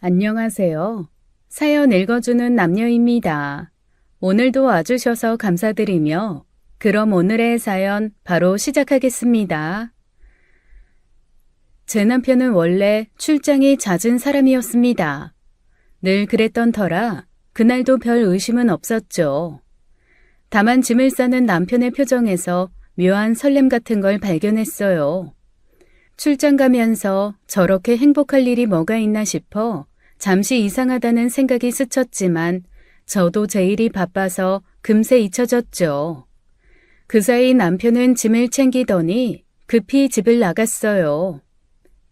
안녕하세요. 사연 읽어주는 남녀입니다. 오늘도 와주셔서 감사드리며 그럼 오늘의 사연 바로 시작하겠습니다. 제 남편은 원래 출장이 잦은 사람이었습니다. 늘 그랬던 터라 그날도 별 의심은 없었죠. 다만 짐을 싸는 남편의 표정에서 묘한 설렘 같은 걸 발견했어요. 출장 가면서 저렇게 행복할 일이 뭐가 있나 싶어 잠시 이상하다는 생각이 스쳤지만 저도 제 일이 바빠서 금세 잊혀졌죠. 그 사이 남편은 짐을 챙기더니 급히 집을 나갔어요.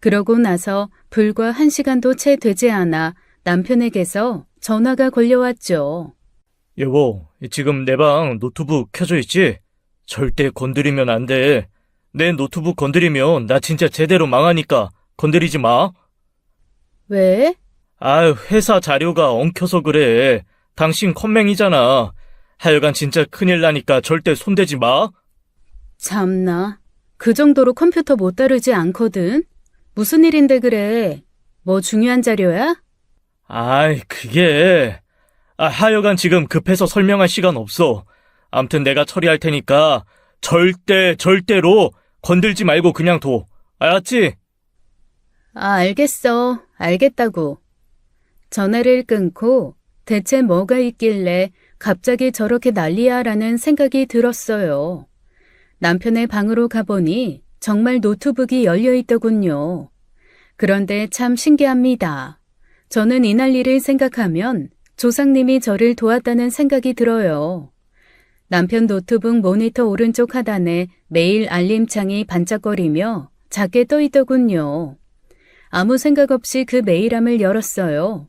그러고 나서 불과 1시간도 채 되지 않아 남편에게서 전화가 걸려왔죠. 여보, 지금 내 방 노트북 켜져 있지? 절대 건드리면 안 돼. 내 노트북 건드리면 나 진짜 제대로 망하니까 건드리지 마. 왜? 아유, 회사 자료가 엉켜서 그래. 당신 컴맹이잖아. 하여간 진짜 큰일 나니까 절대 손대지 마. 참나. 그 정도로 컴퓨터 못 다루지 않거든. 무슨 일인데 그래? 뭐 중요한 자료야? 아이, 그게... 하여간 지금 급해서 설명할 시간 없어. 암튼 내가 처리할 테니까 절대로 건들지 말고 그냥 둬. 알았지? 알겠어. 알겠다고. 전화를 끊고 대체 뭐가 있길래 갑자기 저렇게 난리야라는 생각이 들었어요. 남편의 방으로 가보니 정말 노트북이 열려 있더군요. 그런데 참 신기합니다. 저는 이 난리를 생각하면 조상님이 저를 도왔다는 생각이 들어요. 남편 노트북 모니터 오른쪽 하단에 메일 알림창이 반짝거리며 작게 떠 있더군요. 아무 생각 없이 그 메일함을 열었어요.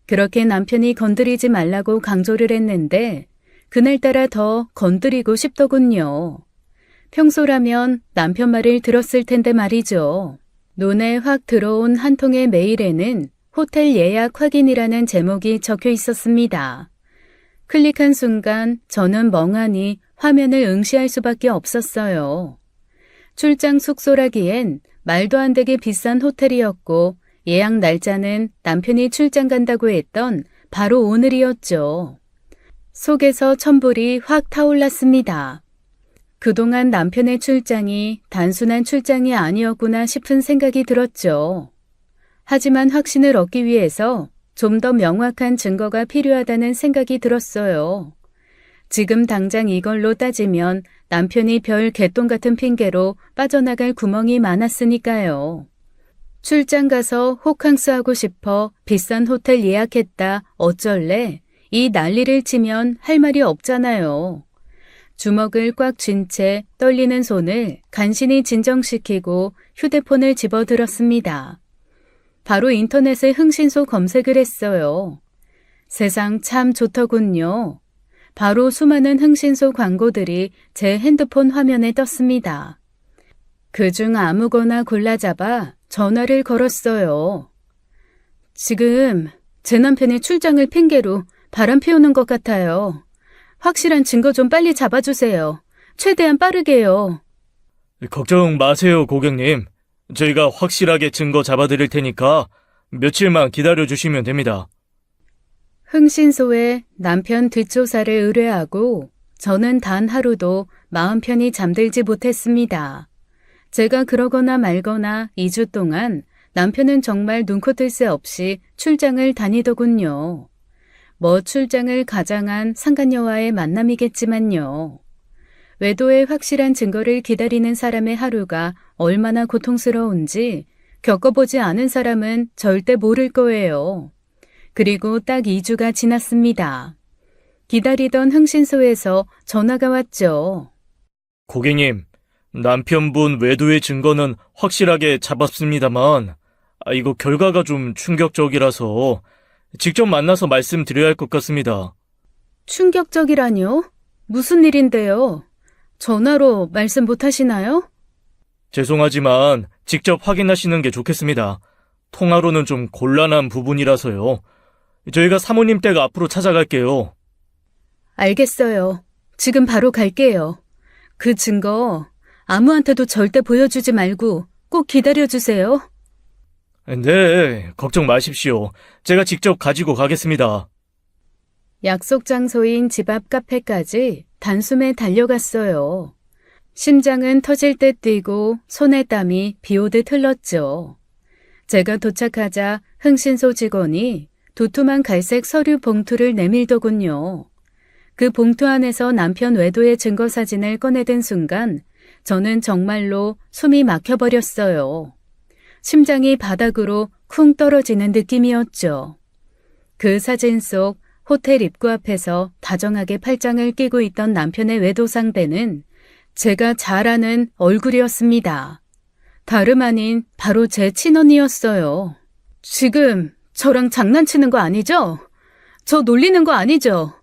그렇게 남편이 건드리지 말라고 강조를 했는데 그날따라 더 건드리고 싶더군요. 평소라면 남편 말을 들었을 텐데 말이죠. 눈에 확 들어온 한 통의 메일에는 호텔 예약 확인이라는 제목이 적혀 있었습니다. 클릭한 순간 저는 멍하니 화면을 응시할 수밖에 없었어요. 출장 숙소라기엔 말도 안 되게 비싼 호텔이었고 예약 날짜는 남편이 출장 간다고 했던 바로 오늘이었죠. 속에서 천불이 확 타올랐습니다. 그동안 남편의 출장이 단순한 출장이 아니었구나 싶은 생각이 들었죠. 하지만 확신을 얻기 위해서 좀 더 명확한 증거가 필요하다는 생각이 들었어요. 지금 당장 이걸로 따지면 남편이 별 개똥 같은 핑계로 빠져나갈 구멍이 많았으니까요. 출장 가서 호캉스하고 싶어 비싼 호텔 예약했다 어쩔래? 이 난리를 치면 할 말이 없잖아요. 주먹을 꽉 쥔 채 떨리는 손을 간신히 진정시키고 휴대폰을 집어들었습니다. 바로 인터넷에 흥신소 검색을 했어요. 세상 참 좋더군요. 바로 수많은 흥신소 광고들이 제 핸드폰 화면에 떴습니다. 그중 아무거나 골라 잡아 전화를 걸었어요. 지금 제 남편이 출장을 핑계로 바람 피우는 것 같아요. 확실한 증거 좀 빨리 잡아주세요. 최대한 빠르게요. 걱정 마세요, 고객님. 저희가 확실하게 증거 잡아드릴 테니까 며칠만 기다려주시면 됩니다. 흥신소에 남편 뒷조사를 의뢰하고 저는 단 하루도 마음 편히 잠들지 못했습니다. 제가 그러거나 말거나 2주 동안 남편은 정말 눈코 뜰 새 없이 출장을 다니더군요. 뭐 출장을 가장한 상간녀와의 만남이겠지만요. 외도의 확실한 증거를 기다리는 사람의 하루가 얼마나 고통스러운지 겪어보지 않은 사람은 절대 모를 거예요. 그리고 딱 2주가 지났습니다. 기다리던 흥신소에서 전화가 왔죠. 고객님, 남편분 외도의 증거는 확실하게 잡았습니다만 이거 결과가 좀 충격적이라서 직접 만나서 말씀드려야 할 것 같습니다. 충격적이라뇨? 무슨 일인데요? 전화로 말씀 못 하시나요? 죄송하지만 직접 확인하시는 게 좋겠습니다. 통화로는 좀 곤란한 부분이라서요. 저희가 사모님 댁 앞으로 찾아갈게요. 알겠어요. 지금 바로 갈게요. 그 증거 아무한테도 절대 보여주지 말고 꼭 기다려주세요. 네, 걱정 마십시오. 제가 직접 가지고 가겠습니다. 약속 장소인 집 앞 카페까지 단숨에 달려갔어요. 심장은 터질 듯 뛰고 손에 땀이 비오듯 흘렀죠. 제가 도착하자 흥신소 직원이 두툼한 갈색 서류 봉투를 내밀더군요. 그 봉투 안에서 남편 외도의 증거 사진을 꺼내든 순간 저는 정말로 숨이 막혀버렸어요. 심장이 바닥으로 쿵 떨어지는 느낌이었죠. 그 사진 속 호텔 입구 앞에서 다정하게 팔짱을 끼고 있던 남편의 외도 상대는 제가 잘 아는 얼굴이었습니다. 다름 아닌 바로 제 친언니였어요. 지금 저랑 장난치는 거 아니죠? 저 놀리는 거 아니죠?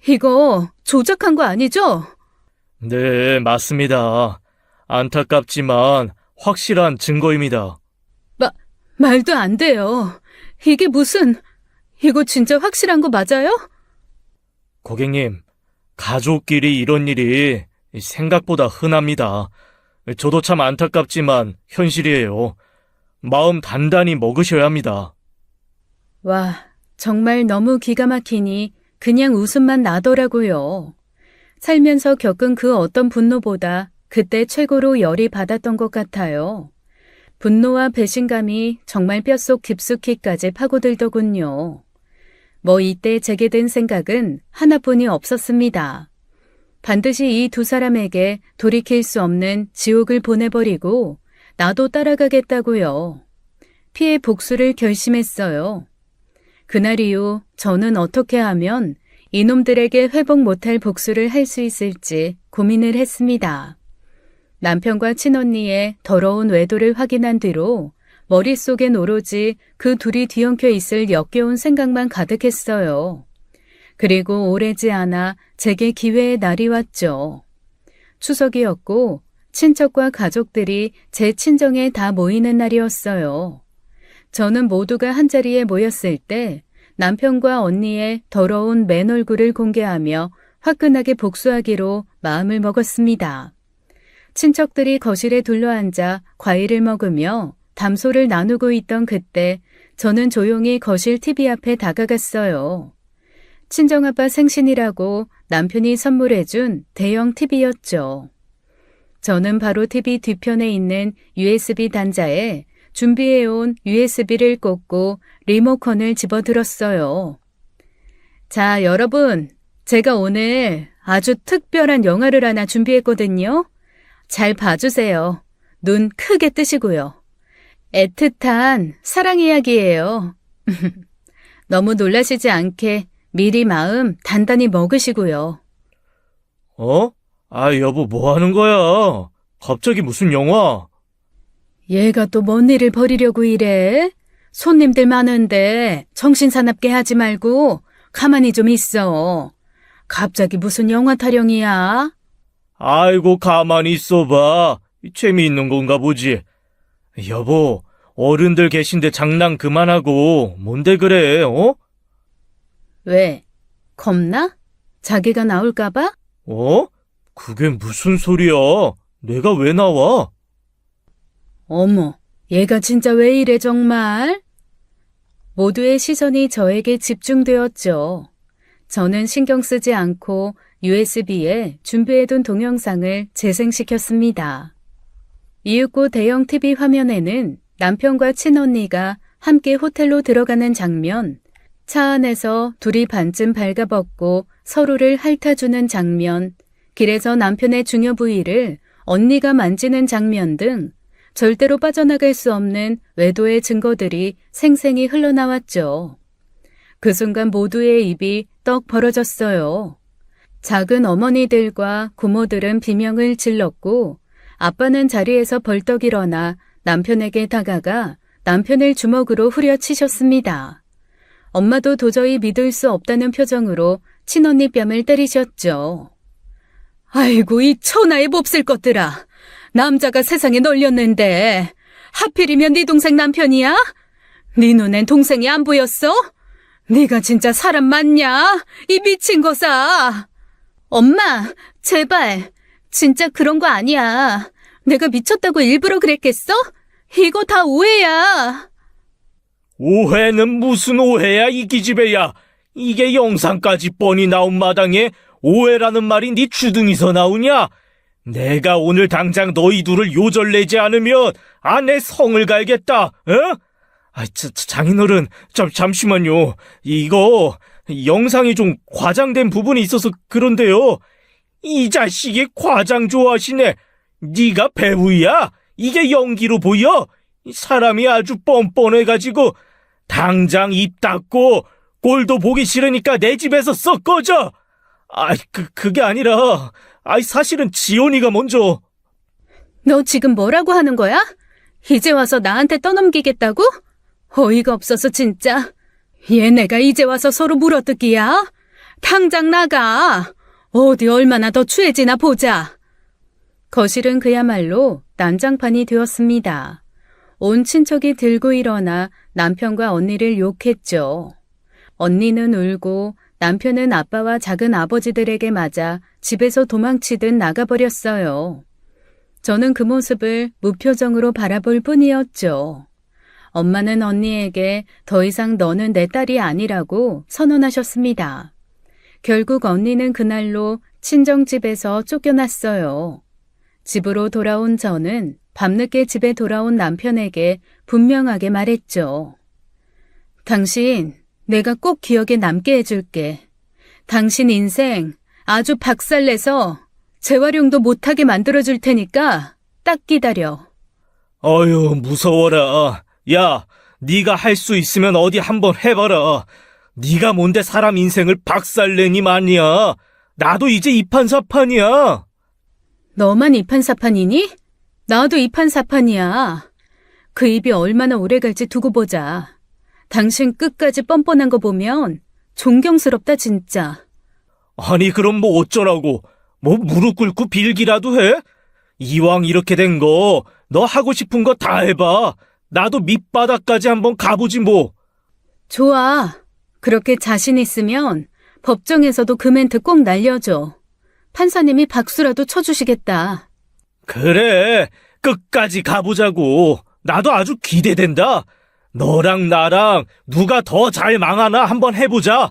이거 조작한 거 아니죠? 네, 맞습니다. 안타깝지만 확실한 증거입니다. 말도 안 돼요. 이게 이거 진짜 확실한 거 맞아요? 고객님, 가족끼리 이런 일이 생각보다 흔합니다. 저도 참 안타깝지만 현실이에요. 마음 단단히 먹으셔야 합니다. 와, 정말 너무 기가 막히니 그냥 웃음만 나더라고요. 살면서 겪은 그 어떤 분노보다 그때 최고로 열이 받았던 것 같아요. 분노와 배신감이 정말 뼛속 깊숙이까지 파고들더군요. 이때 제게 든 생각은 하나뿐이 없었습니다. 반드시 이 두 사람에게 돌이킬 수 없는 지옥을 보내버리고 나도 따라가겠다고요. 피해 복수를 결심했어요. 그날 이후 저는 어떻게 하면 이놈들에게 회복 못할 복수를 할 수 있을지 고민을 했습니다. 남편과 친언니의 더러운 외도를 확인한 뒤로 머릿속엔 오로지 그 둘이 뒤엉켜 있을 역겨운 생각만 가득했어요. 그리고 오래지 않아 제게 기회의 날이 왔죠. 추석이었고 친척과 가족들이 제 친정에 다 모이는 날이었어요. 저는 모두가 한자리에 모였을 때 남편과 언니의 더러운 맨 얼굴을 공개하며 화끈하게 복수하기로 마음을 먹었습니다. 친척들이 거실에 둘러앉아 과일을 먹으며 담소를 나누고 있던 그때 저는 조용히 거실 TV 앞에 다가갔어요. 친정아빠 생신이라고 남편이 선물해준 대형 TV였죠. 저는 바로 TV 뒤편에 있는 USB 단자에 준비해온 USB를 꽂고 리모컨을 집어들었어요. 자, 여러분, 제가 오늘 아주 특별한 영화를 하나 준비했거든요. 잘 봐주세요. 눈 크게 뜨시고요. 애틋한 사랑 이야기예요. 너무 놀라시지 않게 미리 마음 단단히 먹으시고요. 어? 여보, 뭐 하는 거야? 갑자기 무슨 영화? 얘가 또 뭔 일을 벌이려고 이래? 손님들 많은데 정신 사납게 하지 말고 가만히 좀 있어. 갑자기 무슨 영화 타령이야? 아이고, 가만히 있어봐. 재미있는 건가 보지. 여보, 어른들 계신데 장난 그만하고 뭔데 그래, 어? 왜? 겁나? 자기가 나올까봐? 어? 그게 무슨 소리야? 내가 왜 나와? 어머, 얘가 진짜 왜 이래 정말? 모두의 시선이 저에게 집중되었죠. 저는 신경 쓰지 않고 USB에 준비해둔 동영상을 재생시켰습니다. 이윽고 대형 TV 화면에는 남편과 친언니가 함께 호텔로 들어가는 장면, 차 안에서 둘이 반쯤 발가벗고 서로를 핥아주는 장면, 길에서 남편의 중요 부위를 언니가 만지는 장면 등 절대로 빠져나갈 수 없는 외도의 증거들이 생생히 흘러나왔죠. 그 순간 모두의 입이 떡 벌어졌어요. 작은 어머니들과 고모들은 비명을 질렀고 아빠는 자리에서 벌떡 일어나 남편에게 다가가 남편을 주먹으로 후려치셨습니다. 엄마도 도저히 믿을 수 없다는 표정으로 친언니 뺨을 때리셨죠. 아이고 이 천하의 몹쓸 것들아. 남자가 세상에 널렸는데 하필이면 네 동생 남편이야? 네 눈엔 동생이 안 보였어? 네가 진짜 사람 맞냐? 이 미친 것아. 엄마, 제발. 진짜 그런 거 아니야. 내가 미쳤다고 일부러 그랬겠어? 이거 다 오해야. 오해는 무슨 오해야, 이 기집애야. 이게 영상까지 뻔히 나온 마당에 오해라는 말이 네 주둥이서 나오냐? 내가 오늘 당장 너희 둘을 요절내지 않으면 내 성을 갈겠다. 장인어른, 잠시만요. 이거 영상이 좀 과장된 부분이 있어서 그런데요. 이 자식이 과장 좋아하시네. 네가 배우야? 이게 연기로 보여? 사람이 아주 뻔뻔해가지고 당장 입 닫고 꼴도 보기 싫으니까 내 집에서 썩 꺼져. 그게 아니라 사실은 지온이가 먼저. 너 지금 뭐라고 하는 거야? 이제 와서 나한테 떠넘기겠다고? 어이가 없어서 진짜. 얘네가 이제 와서 서로 물어뜯기야? 당장 나가. 어디 얼마나 더 추해지나 보자. 거실은 그야말로 난장판이 되었습니다. 온 친척이 들고 일어나 남편과 언니를 욕했죠. 언니는 울고 남편은 아빠와 작은 아버지들에게 맞아 집에서 도망치듯 나가버렸어요. 저는 그 모습을 무표정으로 바라볼 뿐이었죠. 엄마는 언니에게 더 이상 너는 내 딸이 아니라고 선언하셨습니다. 결국 언니는 그날로 친정집에서 쫓겨났어요. 집으로 돌아온 저는 밤늦게 집에 돌아온 남편에게 분명하게 말했죠. 당신, 내가 꼭 기억에 남게 해줄게. 당신 인생 아주 박살내서 재활용도 못하게 만들어줄 테니까 딱 기다려. 어휴, 무서워라. 야, 네가 할 수 있으면 어디 한번 해봐라. 네가 뭔데 사람 인생을 박살내니 말이야. 나도 이제 이판사판이야. 너만 이판사판이니? 나도 이판사판이야. 그 입이 얼마나 오래 갈지 두고 보자. 당신 끝까지 뻔뻔한 거 보면 존경스럽다 진짜. 아니 그럼 뭐 어쩌라고. 뭐 무릎 꿇고 빌기라도 해? 이왕 이렇게 된 거 너 하고 싶은 거 다 해봐. 나도 밑바닥까지 한번 가보지 뭐. 좋아. 그렇게 자신 있으면 법정에서도 그 멘트 꼭 날려줘. 판사님이 박수라도 쳐주시겠다. 그래, 끝까지 가보자고. 나도 아주 기대된다. 너랑 나랑 누가 더 잘 망하나 한번 해보자.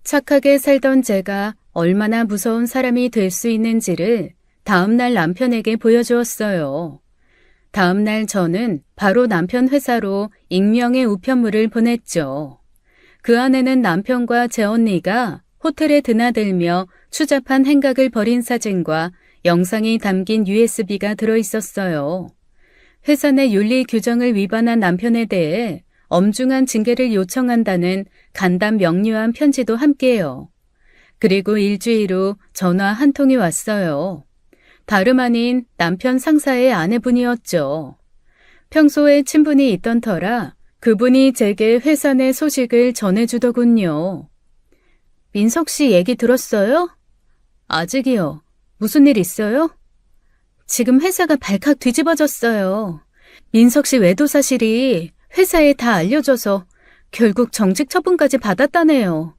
착하게 살던 제가 얼마나 무서운 사람이 될 수 있는지를 다음날 남편에게 보여주었어요. 다음날 저는 바로 남편 회사로 익명의 우편물을 보냈죠. 그 안에는 남편과 제 언니가 호텔에 드나들며 추잡한 행각을 벌인 사진과 영상이 담긴 USB가 들어있었어요. 회사 내 윤리 규정을 위반한 남편에 대해 엄중한 징계를 요청한다는 간단 명료한 편지도 함께해요. 그리고 일주일 후 전화 한 통이 왔어요. 다름 아닌 남편 상사의 아내분이었죠. 평소에 친분이 있던 터라 그분이 제게 회사 내 소식을 전해주더군요. 민석 씨 얘기 들었어요? 아직이요. 무슨 일 있어요? 지금 회사가 발칵 뒤집어졌어요. 민석 씨 외도 사실이 회사에 다 알려져서 결국 정직 처분까지 받았다네요.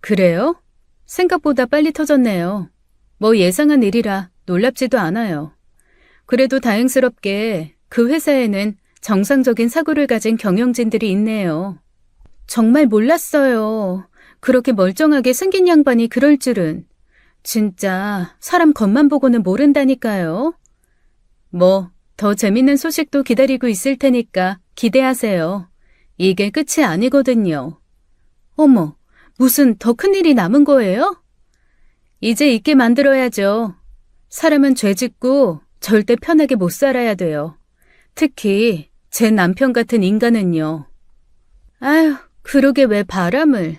그래요? 생각보다 빨리 터졌네요. 뭐 예상한 일이라 놀랍지도 않아요. 그래도 다행스럽게 그 회사에는 정상적인 사고를 가진 경영진들이 있네요. 정말 몰랐어요. 그렇게 멀쩡하게 생긴 양반이 그럴 줄은. 진짜 사람 겉만 보고는 모른다니까요. 뭐 더 재밌는 소식도 기다리고 있을 테니까 기대하세요. 이게 끝이 아니거든요. 어머, 무슨 더 큰일이 남은 거예요? 이제 있게 만들어야죠. 사람은 죄 짓고 절대 편하게 못 살아야 돼요. 특히 제 남편 같은 인간은요. 아휴, 그러게 왜 바람을.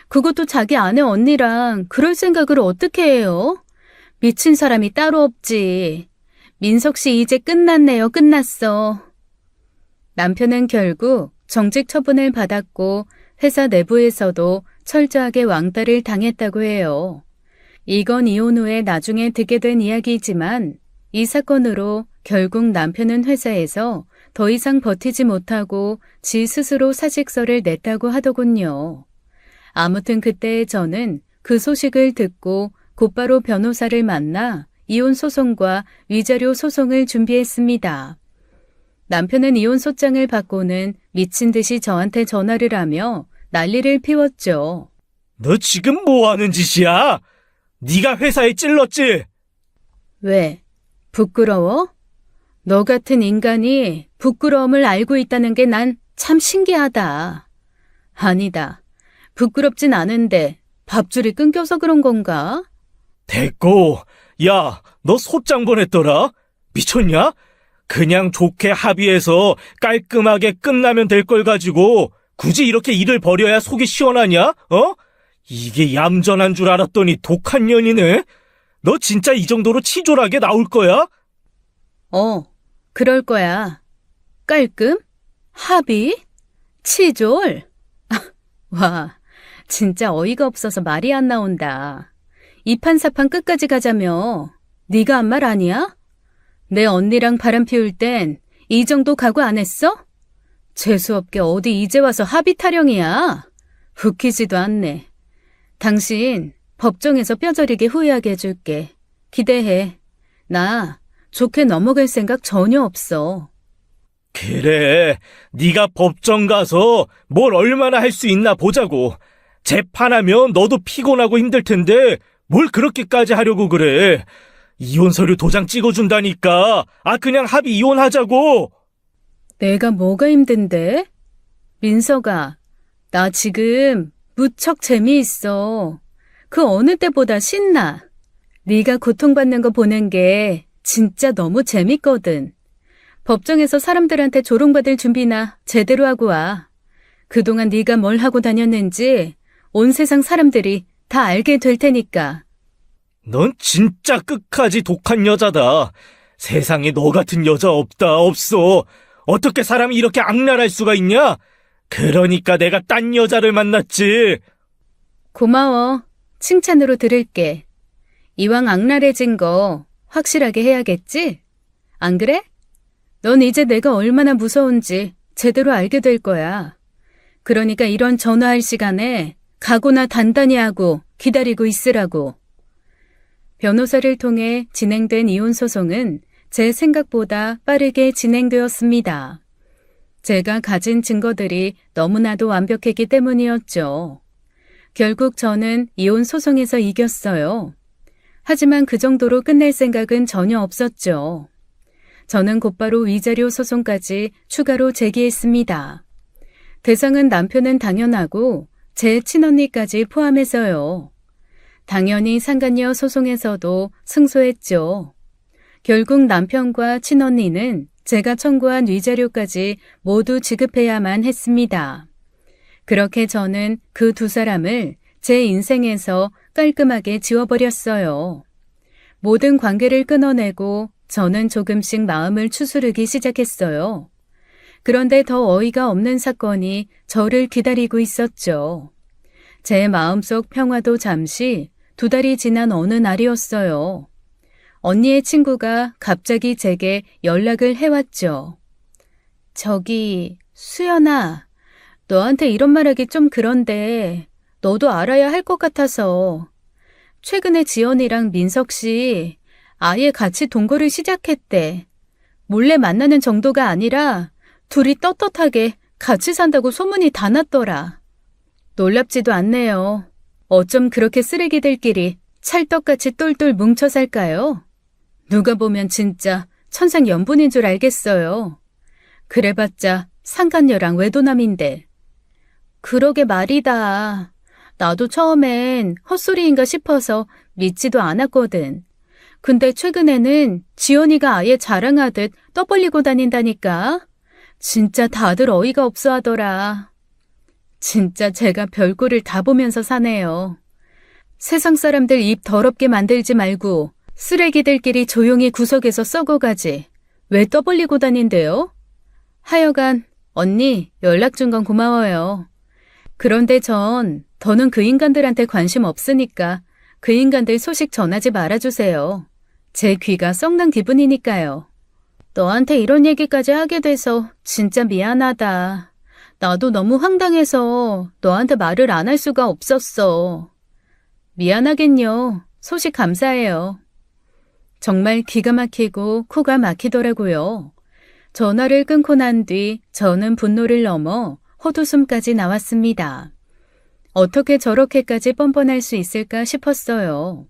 그것도 자기 아내 언니랑 그럴 생각을 어떻게 해요? 미친 사람이 따로 없지. 민석 씨 이제 끝났네요. 끝났어. 남편은 결국 정직 처분을 받았고 회사 내부에서도 철저하게 왕따를 당했다고 해요. 이건 이혼 후에 나중에 듣게 된 이야기이지만 이 사건으로 결국 남편은 회사에서 더 이상 버티지 못하고 지 스스로 사직서를 냈다고 하더군요. 아무튼 그때 저는 그 소식을 듣고 곧바로 변호사를 만나 이혼 소송과 위자료 소송을 준비했습니다. 남편은 이혼 소장을 받고는 미친 듯이 저한테 전화를 하며 난리를 피웠죠. 너 지금 뭐 하는 짓이야? 네가 회사에 찔렀지? 왜? 부끄러워? 너 같은 인간이 부끄러움을 알고 있다는 게 난 참 신기하다. 아니다. 부끄럽진 않은데 밥줄이 끊겨서 그런 건가? 됐고, 야, 너 소장 보냈더라? 미쳤냐? 그냥 좋게 합의해서 깔끔하게 끝나면 될 걸 가지고 굳이 이렇게 일을 벌여야 속이 시원하냐? 어? 이게 얌전한 줄 알았더니 독한 년이네? 너 진짜 이 정도로 치졸하게 나올 거야? 그럴 거야. 깔끔? 합의? 치졸? 와, 진짜 어이가 없어서 말이 안 나온다. 이판사판 끝까지 가자며. 네가 한 말 아니야? 내 언니랑 바람 피울 땐 이 정도 각오 안 했어? 재수없게 어디 이제 와서 합의 타령이야. 웃기지도 않네. 당신 법정에서 뼈저리게 후회하게 해줄게. 기대해. 나 좋게 넘어갈 생각 전혀 없어. 그래, 네가 법정 가서 뭘 얼마나 할 수 있나 보자고. 재판하면 너도 피곤하고 힘들 텐데 뭘 그렇게까지 하려고 그래. 이혼 서류 도장 찍어준다니까. 그냥 합의 이혼하자고. 내가 뭐가 힘든데? 민서가, 나 지금 무척 재미있어. 그 어느 때보다 신나. 네가 고통받는 거 보는 게 진짜 너무 재밌거든. 법정에서 사람들한테 조롱받을 준비나 제대로 하고 와. 그동안 네가 뭘 하고 다녔는지 온 세상 사람들이 다 알게 될 테니까. 넌 진짜 끝까지 독한 여자다. 세상에 너 같은 여자 없어. 어떻게 사람이 이렇게 악랄할 수가 있냐? 그러니까 내가 딴 여자를 만났지. 고마워. 칭찬으로 들을게. 이왕 악랄해진 거 확실하게 해야겠지? 안 그래? 넌 이제 내가 얼마나 무서운지 제대로 알게 될 거야. 그러니까 이런 전화할 시간에 각오나 단단히 하고 기다리고 있으라고. 변호사를 통해 진행된 이혼 소송은 제 생각보다 빠르게 진행되었습니다. 제가 가진 증거들이 너무나도 완벽했기 때문이었죠. 결국 저는 이혼 소송에서 이겼어요. 하지만 그 정도로 끝낼 생각은 전혀 없었죠. 저는 곧바로 위자료 소송까지 추가로 제기했습니다. 대상은 남편은 당연하고 제 친언니까지 포함해서요. 당연히 상간녀 소송에서도 승소했죠. 결국 남편과 친언니는 제가 청구한 위자료까지 모두 지급해야만 했습니다. 그렇게 저는 그 두 사람을 제 인생에서 깔끔하게 지워버렸어요. 모든 관계를 끊어내고 저는 조금씩 마음을 추스르기 시작했어요. 그런데 더 어이가 없는 사건이 저를 기다리고 있었죠. 제 마음속 평화도 잠시 2달이 지난 어느 날이었어요. 언니의 친구가 갑자기 제게 연락을 해왔죠. 저기, 수연아, 너한테 이런 말하기 좀 그런데 너도 알아야 할 것 같아서. 최근에 지연이랑 민석 씨 아예 같이 동거를 시작했대. 몰래 만나는 정도가 아니라 둘이 떳떳하게 같이 산다고 소문이 다 났더라. 놀랍지도 않네요. 어쩜 그렇게 쓰레기들끼리 찰떡같이 똘똘 뭉쳐 살까요? 누가 보면 진짜 천생연분인 줄 알겠어요. 그래봤자 상간녀랑 외도남인데. 그러게 말이다. 나도 처음엔 헛소리인가 싶어서 믿지도 않았거든. 근데 최근에는 지연이가 아예 자랑하듯 떠벌리고 다닌다니까. 진짜 다들 어이가 없어 하더라. 진짜 제가 별꼴을 다 보면서 사네요. 세상 사람들 입 더럽게 만들지 말고 쓰레기들끼리 조용히 구석에서 썩어가지. 왜 떠벌리고 다닌대요? 하여간 언니 연락 준 건 고마워요. 그런데 전 더는 그 인간들한테 관심 없으니까 그 인간들 소식 전하지 말아주세요. 제 귀가 썩는 기분이니까요. 너한테 이런 얘기까지 하게 돼서 진짜 미안하다. 나도 너무 황당해서 너한테 말을 안 할 수가 없었어. 미안하긴요. 소식 감사해요. 정말 기가 막히고 코가 막히더라고요. 전화를 끊고 난 뒤 저는 분노를 넘어 헛웃음까지 나왔습니다. 어떻게 저렇게까지 뻔뻔할 수 있을까 싶었어요.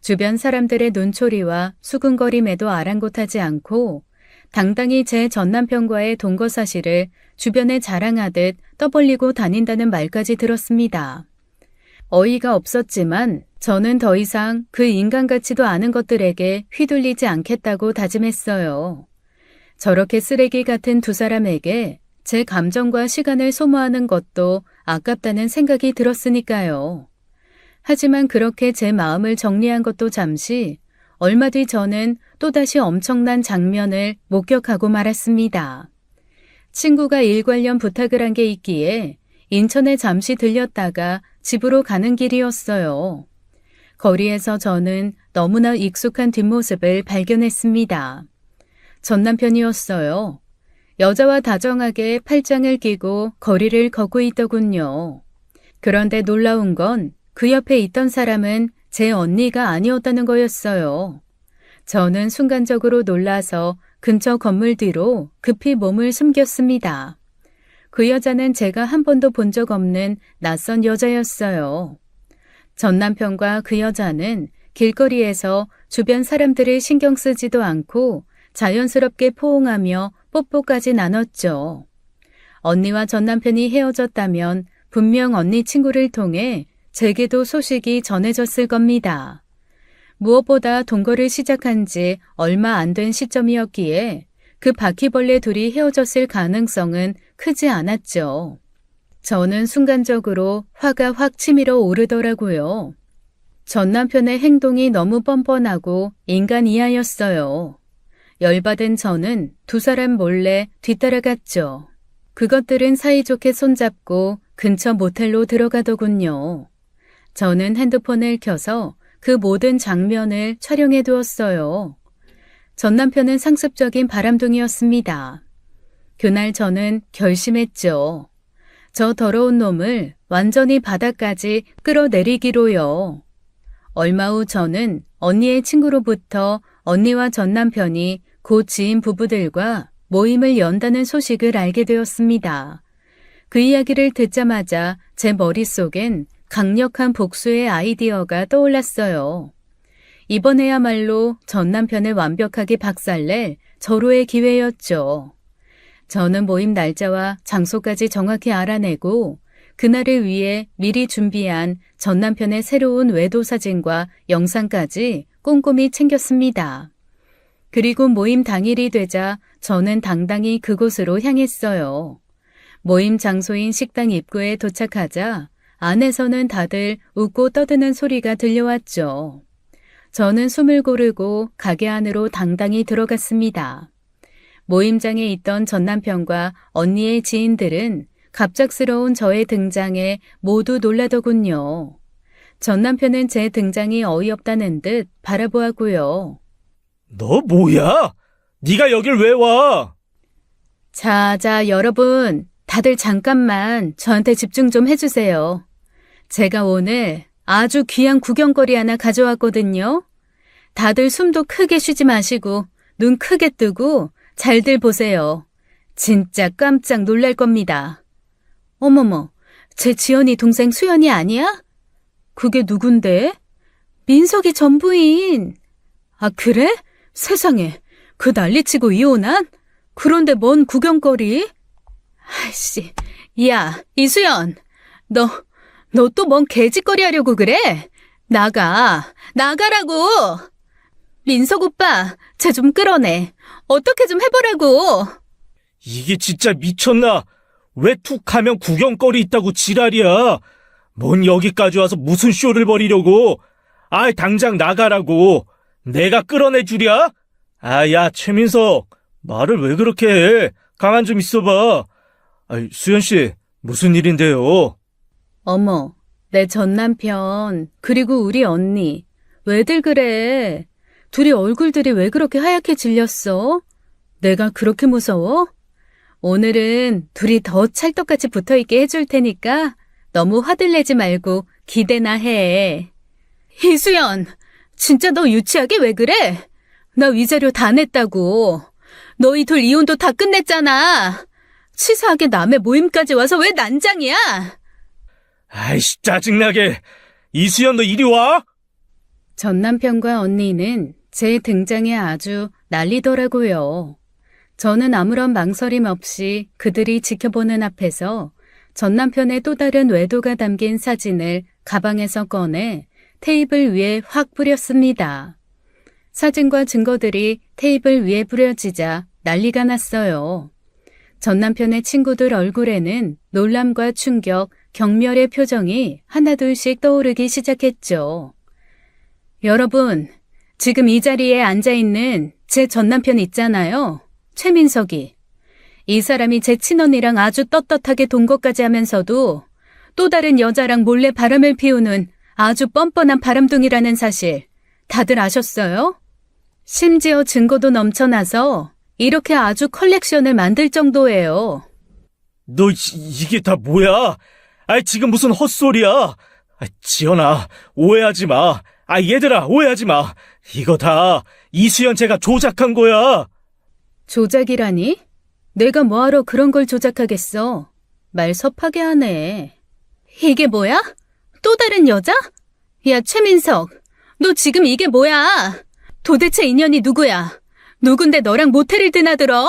주변 사람들의 눈초리와 수근거림에도 아랑곳하지 않고 당당히 제 전남편과의 동거 사실을 주변에 자랑하듯 떠벌리고 다닌다는 말까지 들었습니다. 어이가 없었지만 저는 더 이상 그 인간 같지도 않은 것들에게 휘둘리지 않겠다고 다짐했어요. 저렇게 쓰레기 같은 두 사람에게 제 감정과 시간을 소모하는 것도 아깝다는 생각이 들었으니까요. 하지만 그렇게 제 마음을 정리한 것도 잠시, 얼마 뒤 저는 또다시 엄청난 장면을 목격하고 말았습니다. 친구가 일 관련 부탁을 한 게 있기에 인천에 잠시 들렸다가 집으로 가는 길이었어요. 거리에서 저는 너무나 익숙한 뒷모습을 발견했습니다. 전 남편이었어요. 여자와 다정하게 팔짱을 끼고 거리를 걷고 있더군요. 그런데 놀라운 건 그 옆에 있던 사람은 제 언니가 아니었다는 거였어요. 저는 순간적으로 놀라서 근처 건물 뒤로 급히 몸을 숨겼습니다. 그 여자는 제가 한 번도 본 적 없는 낯선 여자였어요. 전 남편과 그 여자는 길거리에서 주변 사람들을 신경 쓰지도 않고 자연스럽게 포옹하며 뽀뽀까지 나눴죠. 언니와 전 남편이 헤어졌다면 분명 언니 친구를 통해 제게도 소식이 전해졌을 겁니다. 무엇보다 동거를 시작한 지 얼마 안 된 시점이었기에 그 바퀴벌레 둘이 헤어졌을 가능성은 크지 않았죠. 저는 순간적으로 화가 확 치밀어 오르더라고요. 전 남편의 행동이 너무 뻔뻔하고 인간 이하였어요. 열받은 저는 두 사람 몰래 뒤따라갔죠. 그것들은 사이좋게 손잡고 근처 모텔로 들어가더군요. 저는 핸드폰을 켜서 그 모든 장면을 촬영해 두었어요. 전 남편은 상습적인 바람둥이였습니다. 그날 저는 결심했죠. 저 더러운 놈을 완전히 바닥까지 끌어내리기로요. 얼마 후 저는 언니의 친구로부터 언니와 전 남편이 곧 지인 부부들과 모임을 연다는 소식을 알게 되었습니다. 그 이야기를 듣자마자 제 머릿속엔 강력한 복수의 아이디어가 떠올랐어요. 이번에야말로 전 남편을 완벽하게 박살낼 절호의 기회였죠. 저는 모임 날짜와 장소까지 정확히 알아내고 그날을 위해 미리 준비한 전 남편의 새로운 외도 사진과 영상까지 꼼꼼히 챙겼습니다. 그리고 모임 당일이 되자 저는 당당히 그곳으로 향했어요. 모임 장소인 식당 입구에 도착하자 안에서는 다들 웃고 떠드는 소리가 들려왔죠. 저는 숨을 고르고 가게 안으로 당당히 들어갔습니다. 모임장에 있던 전 남편과 언니의 지인들은 갑작스러운 저의 등장에 모두 놀라더군요. 전 남편은 제 등장이 어이없다는 듯 바라보았고요. 너 뭐야? 네가 여길 왜 와? 자, 여러분, 다들 잠깐만 저한테 집중 좀 해주세요. 제가 오늘 아주 귀한 구경거리 하나 가져왔거든요. 다들 숨도 크게 쉬지 마시고 눈 크게 뜨고 잘들 보세요. 진짜 깜짝 놀랄 겁니다. 어머머, 제 지연이 동생 수연이 아니야? 그게 누군데? 민석이 전 부인. 아, 그래? 세상에, 그 난리치고 이혼한? 그런데 뭔 구경거리? 아이씨, 야, 이수연, 너 또 뭔 개짓거리 하려고 그래? 나가라고! 민석 오빠, 쟤 좀 끌어내. 어떻게 좀 해보라고! 이게 진짜 미쳤나? 왜 툭 하면 구경거리 있다고 지랄이야? 뭔 여기까지 와서 무슨 쇼를 벌이려고? 아이, 당장 나가라고. 내가 끌어내 주랴? 아, 야, 최민석. 말을 왜 그렇게 해? 가만 좀 있어봐. 아이, 수연씨, 무슨 일인데요? 어머, 내 전 남편, 그리고 우리 언니. 왜들 그래? 둘이 얼굴들이 왜 그렇게 하얗게 질렸어? 내가 그렇게 무서워? 오늘은 둘이 더 찰떡같이 붙어있게 해줄 테니까 너무 화들 내지 말고 기대나 해. 이수연, 진짜 너 유치하게 왜 그래? 나 위자료 다 냈다고. 너희 둘 이혼도 다 끝냈잖아. 치사하게 남의 모임까지 와서 왜 난장이야? 아이씨, 짜증나게. 이수연, 너 이리 와! 전 남편과 언니는 제 등장에 아주 난리더라고요. 저는 아무런 망설임 없이 그들이 지켜보는 앞에서 전 남편의 또 다른 외도가 담긴 사진을 가방에서 꺼내 테이블 위에 확 뿌렸습니다. 사진과 증거들이 테이블 위에 뿌려지자 난리가 났어요. 전 남편의 친구들 얼굴에는 놀람과 충격, 경멸의 표정이 하나둘씩 떠오르기 시작했죠. 여러분, 지금 이 자리에 앉아있는 제 전 남편 있잖아요. 최민석이. 이 사람이 제 친언니랑 아주 떳떳하게 동거까지 하면서도 또 다른 여자랑 몰래 바람을 피우는 아주 뻔뻔한 바람둥이라는 사실 다들 아셨어요? 심지어 증거도 넘쳐나서 이렇게 아주 컬렉션을 만들 정도예요. 너, 이게 다 뭐야? 지금 무슨 헛소리야? 지연아, 오해하지 마. 얘들아, 오해하지 마. 이거 다 이수연 제가 조작한 거야. 조작이라니? 내가 뭐하러 그런 걸 조작하겠어? 말 섭하게 하네. 이게 뭐야? 또 다른 여자? 야, 최민석, 너 지금 이게 뭐야? 도대체 인연이 누구야? 누군데 너랑 모텔을 드나들어?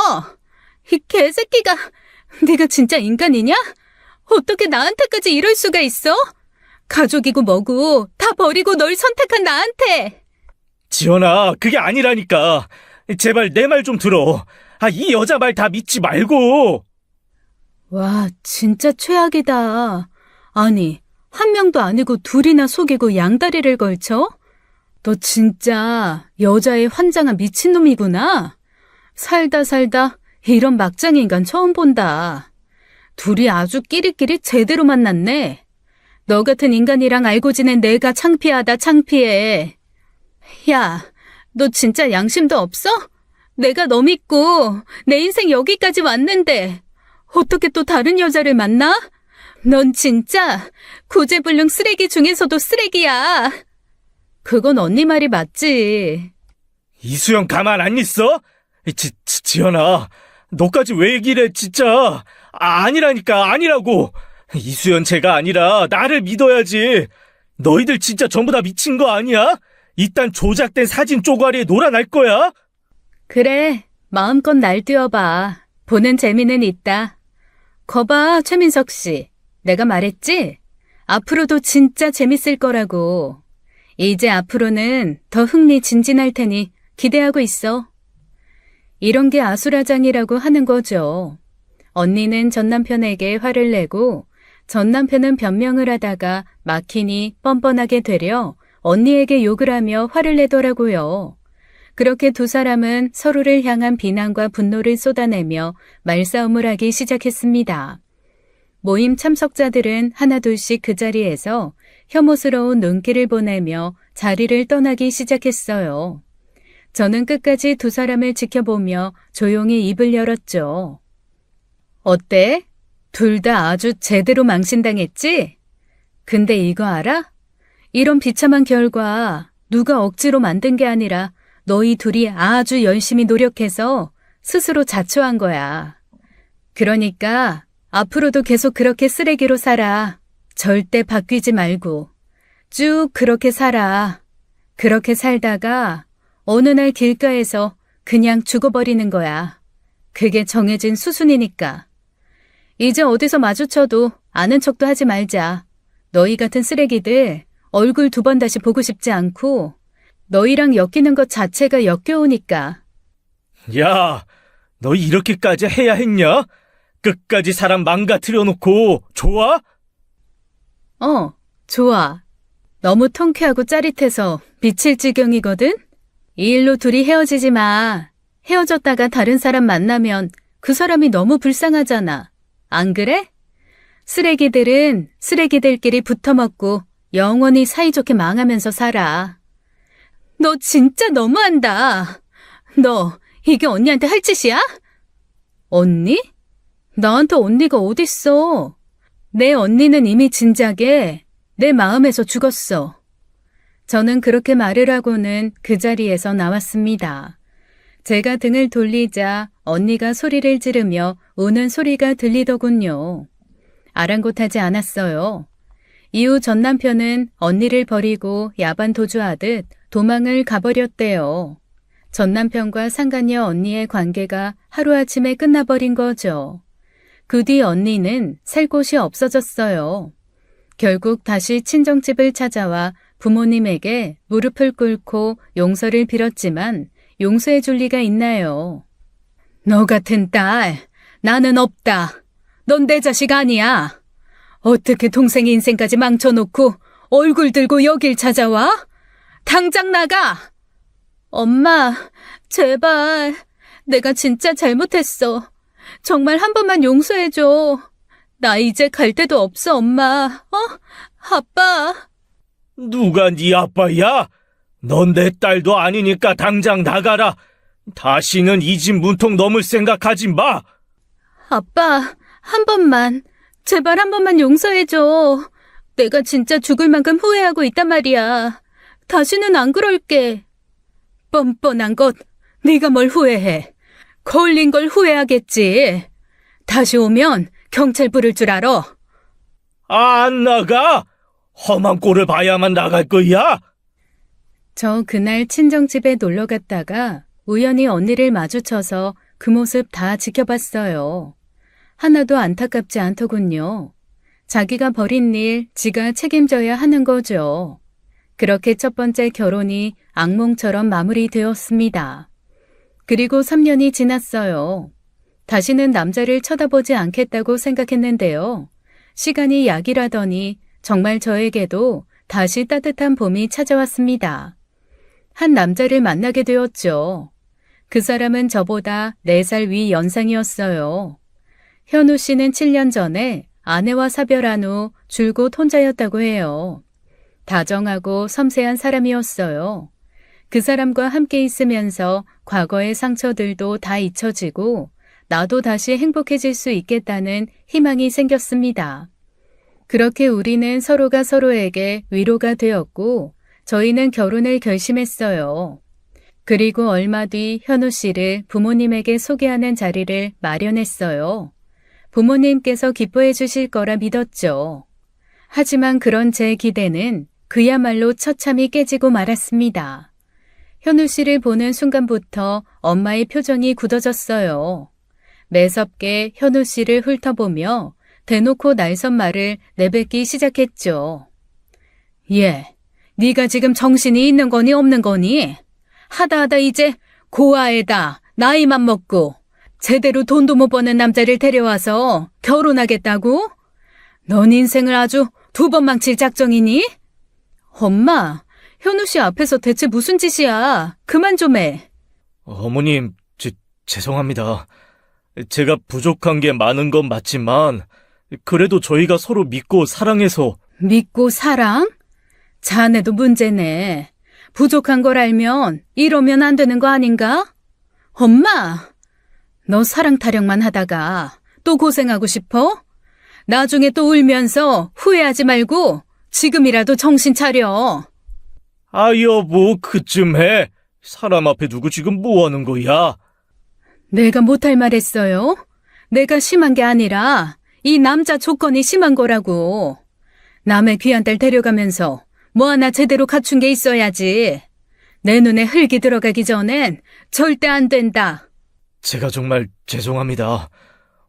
이 개새끼가, 네가 진짜 인간이냐? 어떻게 나한테까지 이럴 수가 있어? 가족이고 뭐고 다 버리고 널 선택한 나한테. 지연아, 그게 아니라니까. 제발 내 말 좀 들어. 이 여자 말 다 믿지 말고. 와, 진짜 최악이다. 아니, 한 명도 아니고 둘이나 속이고 양다리를 걸쳐? 너 진짜 여자의 환장한 미친놈이구나. 살다 이런 막장 인간 처음 본다. 둘이 아주 끼리끼리 제대로 만났네. 너 같은 인간이랑 알고 지낸 내가 창피하다, 창피해. 야, 너 진짜 양심도 없어? 내가 너 믿고 내 인생 여기까지 왔는데 어떻게 또 다른 여자를 만나? 넌 진짜 구제불능 쓰레기 중에서도 쓰레기야. 그건 언니 말이 맞지. 이수연 가만 안 있어? 지연아, 너까지 왜 얘기를 해, 진짜. 아니라니까, 아니라고. 이수연 제가 아니라 나를 믿어야지. 너희들 진짜 전부 다 미친 거 아니야? 이딴 조작된 사진 쪼가리에 놀아날 거야? 그래, 마음껏 날뛰어봐. 보는 재미는 있다. 거봐, 최민석 씨. 내가 말했지? 앞으로도 진짜 재밌을 거라고. 이제 앞으로는 더 흥미진진할 테니 기대하고 있어. 이런 게 아수라장이라고 하는 거죠. 언니는 전 남편에게 화를 내고 전 남편은 변명을 하다가 막히니 뻔뻔하게 되려 언니에게 욕을 하며 화를 내더라고요. 그렇게 두 사람은 서로를 향한 비난과 분노를 쏟아내며 말싸움을 하기 시작했습니다. 모임 참석자들은 하나둘씩 그 자리에서 혐오스러운 눈길을 보내며 자리를 떠나기 시작했어요. 저는 끝까지 두 사람을 지켜보며 조용히 입을 열었죠. 어때? 둘 다 아주 제대로 망신당했지? 근데 이거 알아? 이런 비참한 결과 누가 억지로 만든 게 아니라 너희 둘이 아주 열심히 노력해서 스스로 자초한 거야. 그러니까 앞으로도 계속 그렇게 쓰레기로 살아. 절대 바뀌지 말고. 쭉 그렇게 살아. 그렇게 살다가 어느 날 길가에서 그냥 죽어버리는 거야. 그게 정해진 수순이니까. 이제 어디서 마주쳐도 아는 척도 하지 말자. 너희 같은 쓰레기들 얼굴 두 번 다시 보고 싶지 않고 너희랑 엮이는 것 자체가 역겨우니까. 야, 너 이렇게까지 해야 했냐? 끝까지 사람 망가뜨려 놓고 좋아? 좋아. 너무 통쾌하고 짜릿해서 미칠 지경이거든? 이 일로 둘이 헤어지지 마. 헤어졌다가 다른 사람 만나면 그 사람이 너무 불쌍하잖아. 안 그래? 쓰레기들은 쓰레기들끼리 붙어먹고 영원히 사이좋게 망하면서 살아. 너 진짜 너무한다. 너 이게 언니한테 할 짓이야? 언니? 나한테 언니가 어딨어. 내 언니는 이미 진작에 내 마음에서 죽었어. 저는 그렇게 말을 하고는 그 자리에서 나왔습니다. 제가 등을 돌리자 언니가 소리를 지르며 우는 소리가 들리더군요. 아랑곳하지 않았어요. 이후 전 남편은 언니를 버리고 야반 도주하듯 도망을 가버렸대요. 전 남편과 상간녀 언니의 관계가 하루아침에 끝나버린 거죠. 그 뒤 언니는 살 곳이 없어졌어요. 결국 다시 친정집을 찾아와 부모님에게 무릎을 꿇고 용서를 빌었지만 용서해 줄 리가 있나요? 너 같은 딸, 나는 없다. 넌 내 자식 아니야. 어떻게 동생 인생까지 망쳐놓고 얼굴 들고 여길 찾아와? 당장 나가! 엄마, 제발. 내가 진짜 잘못했어. 정말 한 번만 용서해줘. 나 이제 갈 데도 없어, 엄마. 아빠. 누가 네 아빠야? 넌 내 딸도 아니니까 당장 나가라. 다시는 이 집 문턱 넘을 생각하지 마. 아빠, 한 번만. 제발 한 번만 용서해줘. 내가 진짜 죽을 만큼 후회하고 있단 말이야. 다시는 안 그럴게. 뻔뻔한 것, 네가 뭘 후회해. 걸린 걸 후회하겠지. 다시 오면 경찰 부를 줄 알아. 안 나가? 험한 꼴을 봐야만 나갈 거야? 저 그날 친정집에 놀러 갔다가 우연히 언니를 마주쳐서 그 모습 다 지켜봤어요. 하나도 안타깝지 않더군요. 자기가 벌인 일 지가 책임져야 하는 거죠. 그렇게 첫 번째 결혼이 악몽처럼 마무리되었습니다. 그리고 3년이 지났어요. 다시는 남자를 쳐다보지 않겠다고 생각했는데요. 시간이 약이라더니 정말 저에게도 다시 따뜻한 봄이 찾아왔습니다. 한 남자를 만나게 되었죠. 그 사람은 저보다 4살 위 연상이었어요. 현우 씨는 7년 전에 아내와 사별한 후 줄곧 혼자였다고 해요. 다정하고 섬세한 사람이었어요. 그 사람과 함께 있으면서 과거의 상처들도 다 잊혀지고 나도 다시 행복해질 수 있겠다는 희망이 생겼습니다. 그렇게 우리는 서로가 서로에게 위로가 되었고 저희는 결혼을 결심했어요. 그리고 얼마 뒤 현우 씨를 부모님에게 소개하는 자리를 마련했어요. 부모님께서 기뻐해 주실 거라 믿었죠. 하지만 그런 제 기대는 그야말로 처참히 깨지고 말았습니다. 현우 씨를 보는 순간부터 엄마의 표정이 굳어졌어요. 매섭게 현우 씨를 훑어보며 대놓고 날선 말을 내뱉기 시작했죠. 예, 네가 지금 정신이 있는 거니 없는 거니? 하다 이제 고아에다 나이만 먹고 제대로 돈도 못 버는 남자를 데려와서 결혼하겠다고? 넌 인생을 아주 2번 망칠 작정이니? 엄마, 현우 씨 앞에서 대체 무슨 짓이야? 그만 좀 해. 어머님, 죄송합니다. 제가 부족한 게 많은 건 맞지만 그래도 저희가 서로 믿고 사랑해서. 믿고 사랑? 자네도 문제네. 부족한 걸 알면 이러면 안 되는 거 아닌가? 엄마, 너 사랑 타령만 하다가 또 고생하고 싶어? 나중에 또 울면서 후회하지 말고 지금이라도 정신 차려. 아, 여보, 그쯤 해. 사람 앞에 두고 지금 뭐 하는 거야? 내가 못할 말 했어요? 내가 심한 게 아니라 이 남자 조건이 심한 거라고. 남의 귀한 딸 데려가면서 뭐 하나 제대로 갖춘 게 있어야지. 내 눈에 흙이 들어가기 전엔 절대 안 된다. 제가 정말 죄송합니다.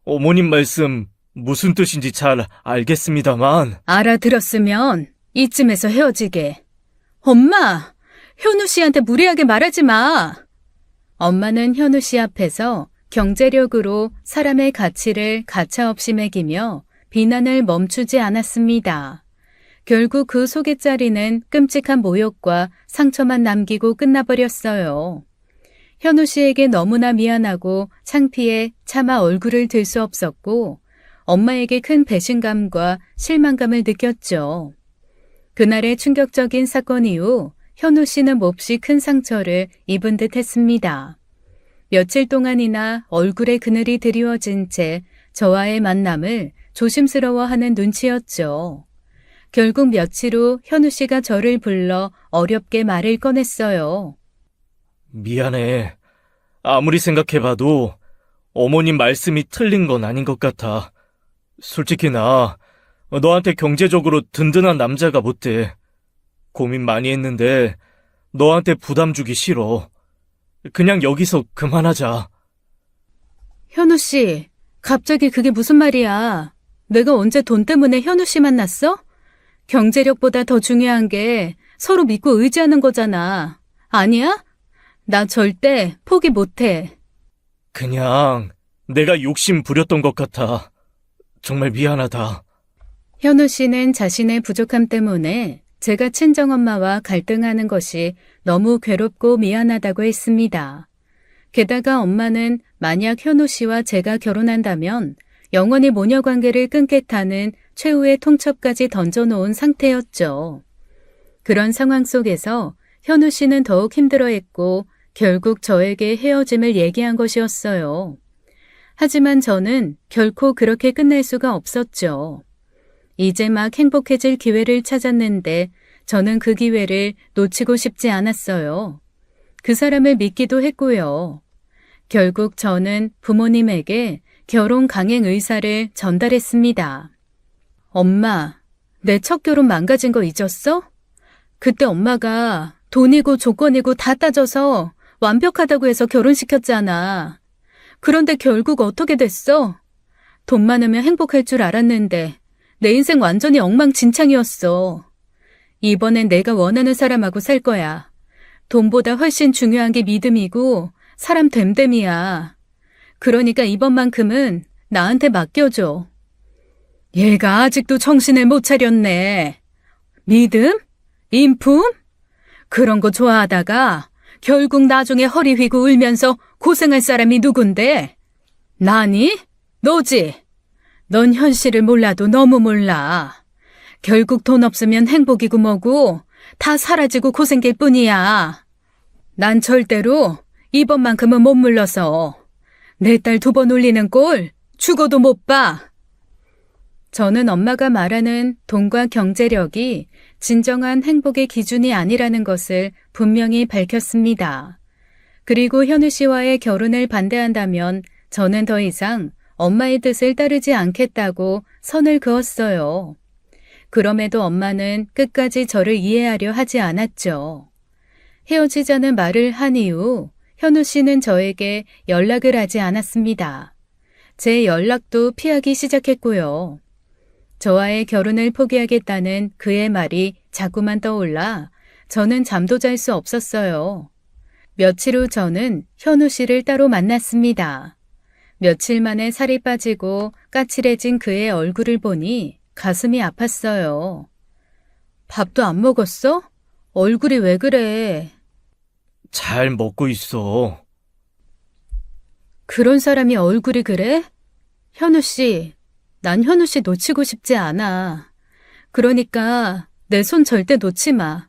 어머님 말씀 무슨 뜻인지 잘 알겠습니다만. 알아들었으면 이쯤에서 헤어지게. 엄마, 현우 씨한테 무리하게 말하지 마. 엄마는 현우 씨 앞에서 경제력으로 사람의 가치를 가차없이 매기며 비난을 멈추지 않았습니다. 결국 그 소개자리는 끔찍한 모욕과 상처만 남기고 끝나버렸어요. 현우 씨에게 너무나 미안하고 창피해 차마 얼굴을 들 수 없었고 엄마에게 큰 배신감과 실망감을 느꼈죠. 그날의 충격적인 사건 이후 현우 씨는 몹시 큰 상처를 입은 듯 했습니다. 며칠 동안이나 얼굴에 그늘이 드리워진 채 저와의 만남을 조심스러워하는 눈치였죠. 결국 며칠 후 현우 씨가 저를 불러 어렵게 말을 꺼냈어요. 미안해. 아무리 생각해봐도 어머님 말씀이 틀린 건 아닌 것 같아. 솔직히 나 너한테 경제적으로 든든한 남자가 못 돼. 고민 많이 했는데 너한테 부담 주기 싫어. 그냥 여기서 그만하자. 현우 씨, 갑자기 그게 무슨 말이야? 내가 언제 돈 때문에 현우 씨 만났어? 경제력보다 더 중요한 게 서로 믿고 의지하는 거잖아. 아니야? 나 절대 포기 못해. 그냥 내가 욕심 부렸던 것 같아. 정말 미안하다. 현우 씨는 자신의 부족함 때문에 제가 친정엄마와 갈등하는 것이 너무 괴롭고 미안하다고 했습니다. 게다가 엄마는 만약 현우 씨와 제가 결혼한다면 영원히 모녀 관계를 끊겠다는 최후의 통첩까지 던져놓은 상태였죠. 그런 상황 속에서 현우 씨는 더욱 힘들어했고 결국 저에게 헤어짐을 얘기한 것이었어요. 하지만 저는 결코 그렇게 끝낼 수가 없었죠. 이제 막 행복해질 기회를 찾았는데 저는 그 기회를 놓치고 싶지 않았어요. 그 사람을 믿기도 했고요. 결국 저는 부모님에게 결혼 강행 의사를 전달했습니다. 엄마, 내 첫 결혼 망가진 거 잊었어? 그때 엄마가 돈이고 조건이고 다 따져서 완벽하다고 해서 결혼시켰잖아. 그런데 결국 어떻게 됐어? 돈 많으면 행복할 줄 알았는데 내 인생 완전히 엉망진창이었어. 이번엔 내가 원하는 사람하고 살 거야. 돈보다 훨씬 중요한 게 믿음이고 사람 됨됨이야. 그러니까 이번만큼은 나한테 맡겨줘. 얘가 아직도 정신을 못 차렸네. 믿음? 인품? 그런 거 좋아하다가 결국 나중에 허리 휘고 울면서 고생할 사람이 누군데? 나니? 너지? 넌 현실을 몰라도 너무 몰라. 결국 돈 없으면 행복이고 뭐고 다 사라지고 고생길 뿐이야. 난 절대로 이번만큼은 못 물러서 내 딸 2번 울리는 꼴 죽어도 못 봐. 저는 엄마가 말하는 돈과 경제력이 진정한 행복의 기준이 아니라는 것을 분명히 밝혔습니다. 그리고 현우 씨와의 결혼을 반대한다면 저는 더 이상 엄마의 뜻을 따르지 않겠다고 선을 그었어요. 그럼에도 엄마는 끝까지 저를 이해하려 하지 않았죠. 헤어지자는 말을 한 이후 현우 씨는 저에게 연락을 하지 않았습니다. 제 연락도 피하기 시작했고요. 저와의 결혼을 포기하겠다는 그의 말이 자꾸만 떠올라 저는 잠도 잘 수 없었어요. 며칠 후 저는 현우 씨를 따로 만났습니다. 며칠 만에 살이 빠지고 까칠해진 그의 얼굴을 보니 가슴이 아팠어요. 밥도 안 먹었어? 얼굴이 왜 그래? 잘 먹고 있어. 그런 사람이 얼굴이 그래? 현우 씨, 난 현우 씨 놓치고 싶지 않아. 그러니까 내 손 절대 놓지 마.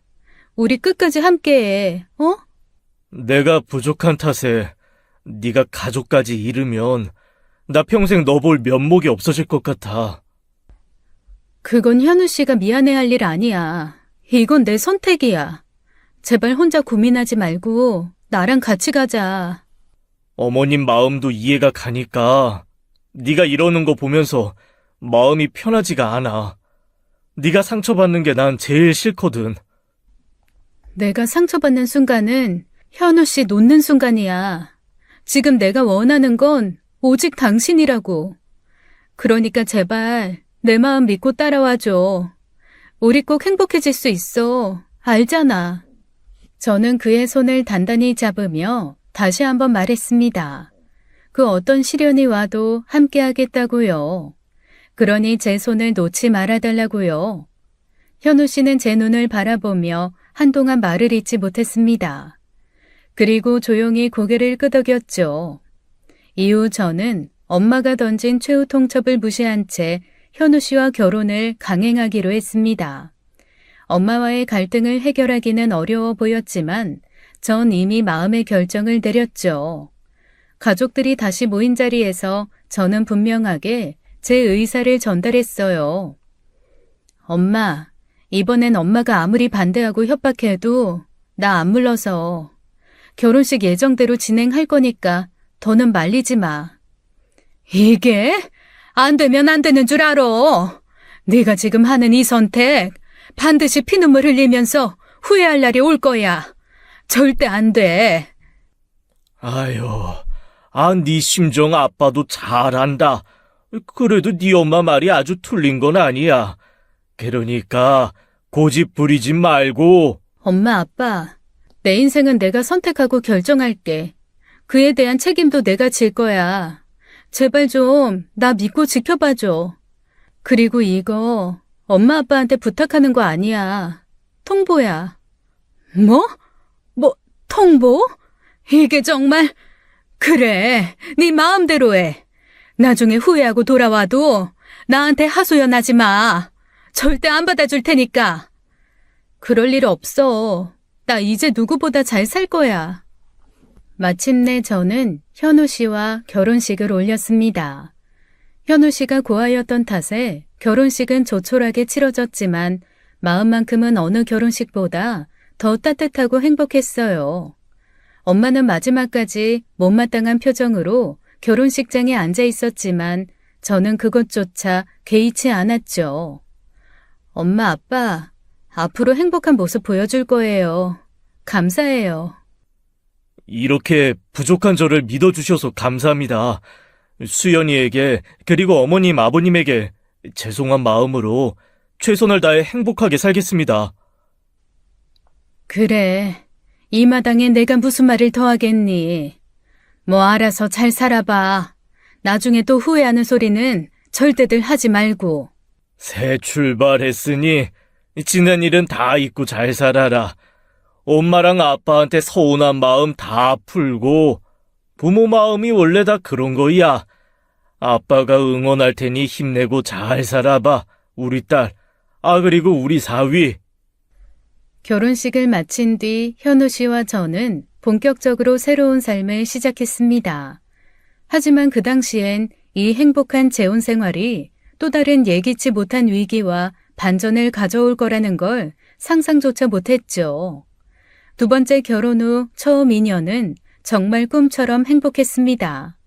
우리 끝까지 함께해, 어? 내가 부족한 탓에 네가 가족까지 잃으면 나 평생 너 볼 면목이 없어질 것 같아. 그건 현우 씨가 미안해할 일 아니야. 이건 내 선택이야. 제발 혼자 고민하지 말고 나랑 같이 가자. 어머님 마음도 이해가 가니까 네가 이러는 거 보면서 마음이 편하지가 않아. 네가 상처받는 게 난 제일 싫거든. 내가 상처받는 순간은 현우 씨 놓는 순간이야. 지금 내가 원하는 건 오직 당신이라고. 그러니까 제발 내 마음 믿고 따라와줘. 우리 꼭 행복해질 수 있어. 알잖아. 저는 그의 손을 단단히 잡으며 다시 한번 말했습니다. 그 어떤 시련이 와도 함께 하겠다고요. 그러니 제 손을 놓지 말아달라고요. 현우 씨는 제 눈을 바라보며 한동안 말을 잇지 못했습니다. 그리고 조용히 고개를 끄덕였죠. 이후 저는 엄마가 던진 최후 통첩을 무시한 채 현우 씨와 결혼을 강행하기로 했습니다. 엄마와의 갈등을 해결하기는 어려워 보였지만 전 이미 마음의 결정을 내렸죠. 가족들이 다시 모인 자리에서 저는 분명하게 제 의사를 전달했어요. 엄마, 이번엔 엄마가 아무리 반대하고 협박해도 나 안 물러서. 결혼식 예정대로 진행할 거니까 더는 말리지 마. 이게 안 되면 안 되는 줄 알아. 네가 지금 하는 이 선택 반드시 피눈물 흘리면서 후회할 날이 올 거야. 절대 안 돼. 아유, 네 심정 아빠도 잘 안다. 그래도 네 엄마 말이 아주 틀린 건 아니야. 그러니까 고집 부리지 말고. 엄마, 아빠, 내 인생은 내가 선택하고 결정할게. 그에 대한 책임도 내가 질 거야. 제발 좀 나 믿고 지켜봐줘. 그리고 이거 엄마 아빠한테 부탁하는 거 아니야. 통보야. 뭐? 통보? 이게 정말... 그래, 네 마음대로 해. 나중에 후회하고 돌아와도 나한테 하소연하지 마. 절대 안 받아줄 테니까. 그럴 일 없어. 나 이제 누구보다 잘 살 거야. 마침내 저는 현우 씨와 결혼식을 올렸습니다. 현우 씨가 고아였던 탓에 결혼식은 조촐하게 치러졌지만 마음만큼은 어느 결혼식보다 더 따뜻하고 행복했어요. 엄마는 마지막까지 못마땅한 표정으로 결혼식장에 앉아 있었지만 저는 그것조차 개의치 않았죠. 엄마, 아빠, 앞으로 행복한 모습 보여줄 거예요. 감사해요. 이렇게 부족한 저를 믿어주셔서 감사합니다. 수연이에게 그리고 어머님, 아버님에게 죄송한 마음으로 최선을 다해 행복하게 살겠습니다. 그래, 이 마당에 내가 무슨 말을 더 하겠니? 뭐 알아서 잘 살아봐. 나중에 또 후회하는 소리는 절대들 하지 말고. 새 출발했으니 지난 일은 다 잊고 잘 살아라. 엄마랑 아빠한테 서운한 마음 다 풀고 부모 마음이 원래 다 그런 거야. 아빠가 응원할 테니 힘내고 잘 살아봐, 우리 딸. 그리고 우리 사위. 결혼식을 마친 뒤 현우 씨와 저는 본격적으로 새로운 삶을 시작했습니다. 하지만 그 당시엔 이 행복한 재혼 생활이 또 다른 예기치 못한 위기와 반전을 가져올 거라는 걸 상상조차 못했죠. 두 번째 결혼 후 처음 인연은 정말 꿈처럼 행복했습니다.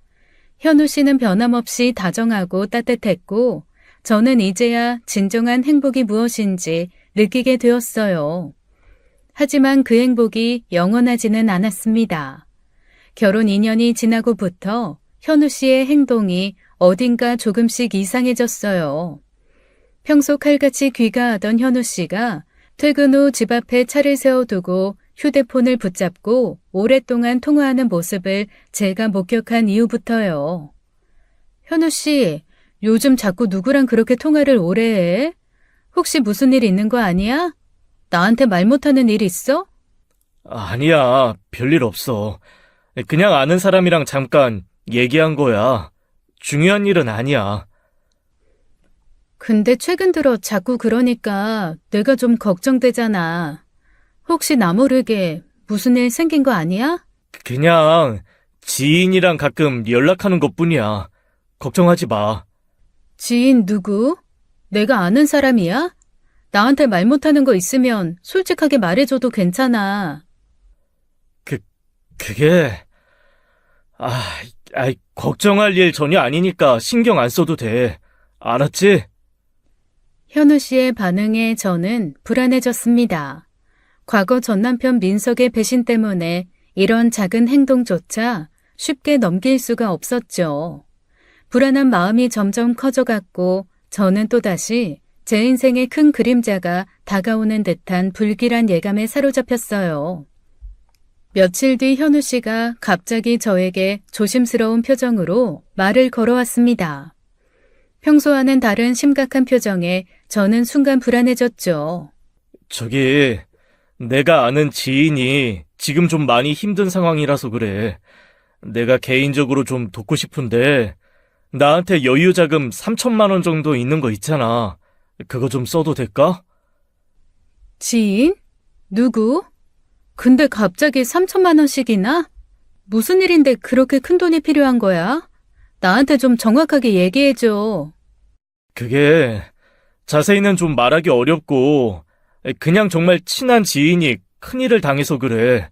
현우 씨는 변함없이 다정하고 따뜻했고 저는 이제야 진정한 행복이 무엇인지 느끼게 되었어요. 하지만 그 행복이 영원하지는 않았습니다. 결혼 2년이 지나고부터 현우 씨의 행동이 어딘가 조금씩 이상해졌어요. 평소 칼같이 귀가하던 현우 씨가 퇴근 후 집 앞에 차를 세워두고 휴대폰을 붙잡고 오랫동안 통화하는 모습을 제가 목격한 이후부터요. 현우 씨, 요즘 자꾸 누구랑 그렇게 통화를 오래 해? 혹시 무슨 일 있는 거 아니야? 나한테 말 못하는 일 있어? 아니야, 별일 없어. 그냥 아는 사람이랑 잠깐 얘기한 거야. 중요한 일은 아니야. 근데 최근 들어 자꾸 그러니까 내가 좀 걱정되잖아. 혹시 나 모르게 무슨 일 생긴 거 아니야? 그냥 지인이랑 가끔 연락하는 것뿐이야. 걱정하지 마. 지인 누구? 내가 아는 사람이야? 나한테 말 못하는 거 있으면 솔직하게 말해줘도 괜찮아. 그게... 걱정할 일 전혀 아니니까 신경 안 써도 돼. 알았지? 현우 씨의 반응에 저는 불안해졌습니다. 과거 전 남편 민석의 배신 때문에 이런 작은 행동조차 쉽게 넘길 수가 없었죠. 불안한 마음이 점점 커져갔고 저는 또다시 제 인생의 큰 그림자가 다가오는 듯한 불길한 예감에 사로잡혔어요. 며칠 뒤 현우 씨가 갑자기 저에게 조심스러운 표정으로 말을 걸어왔습니다. 평소와는 다른 심각한 표정에 저는 순간 불안해졌죠. 저기, 내가 아는 지인이 지금 좀 많이 힘든 상황이라서 그래. 내가 개인적으로 좀 돕고 싶은데 나한테 여유 자금 3천만 원 정도 있는 거 있잖아. 그거 좀 써도 될까? 지인? 누구? 근데 갑자기 3천만 원씩이나? 무슨 일인데 그렇게 큰 돈이 필요한 거야? 나한테 좀 정확하게 얘기해줘. 그게 자세히는 좀 말하기 어렵고 그냥 정말 친한 지인이 큰일을 당해서 그래.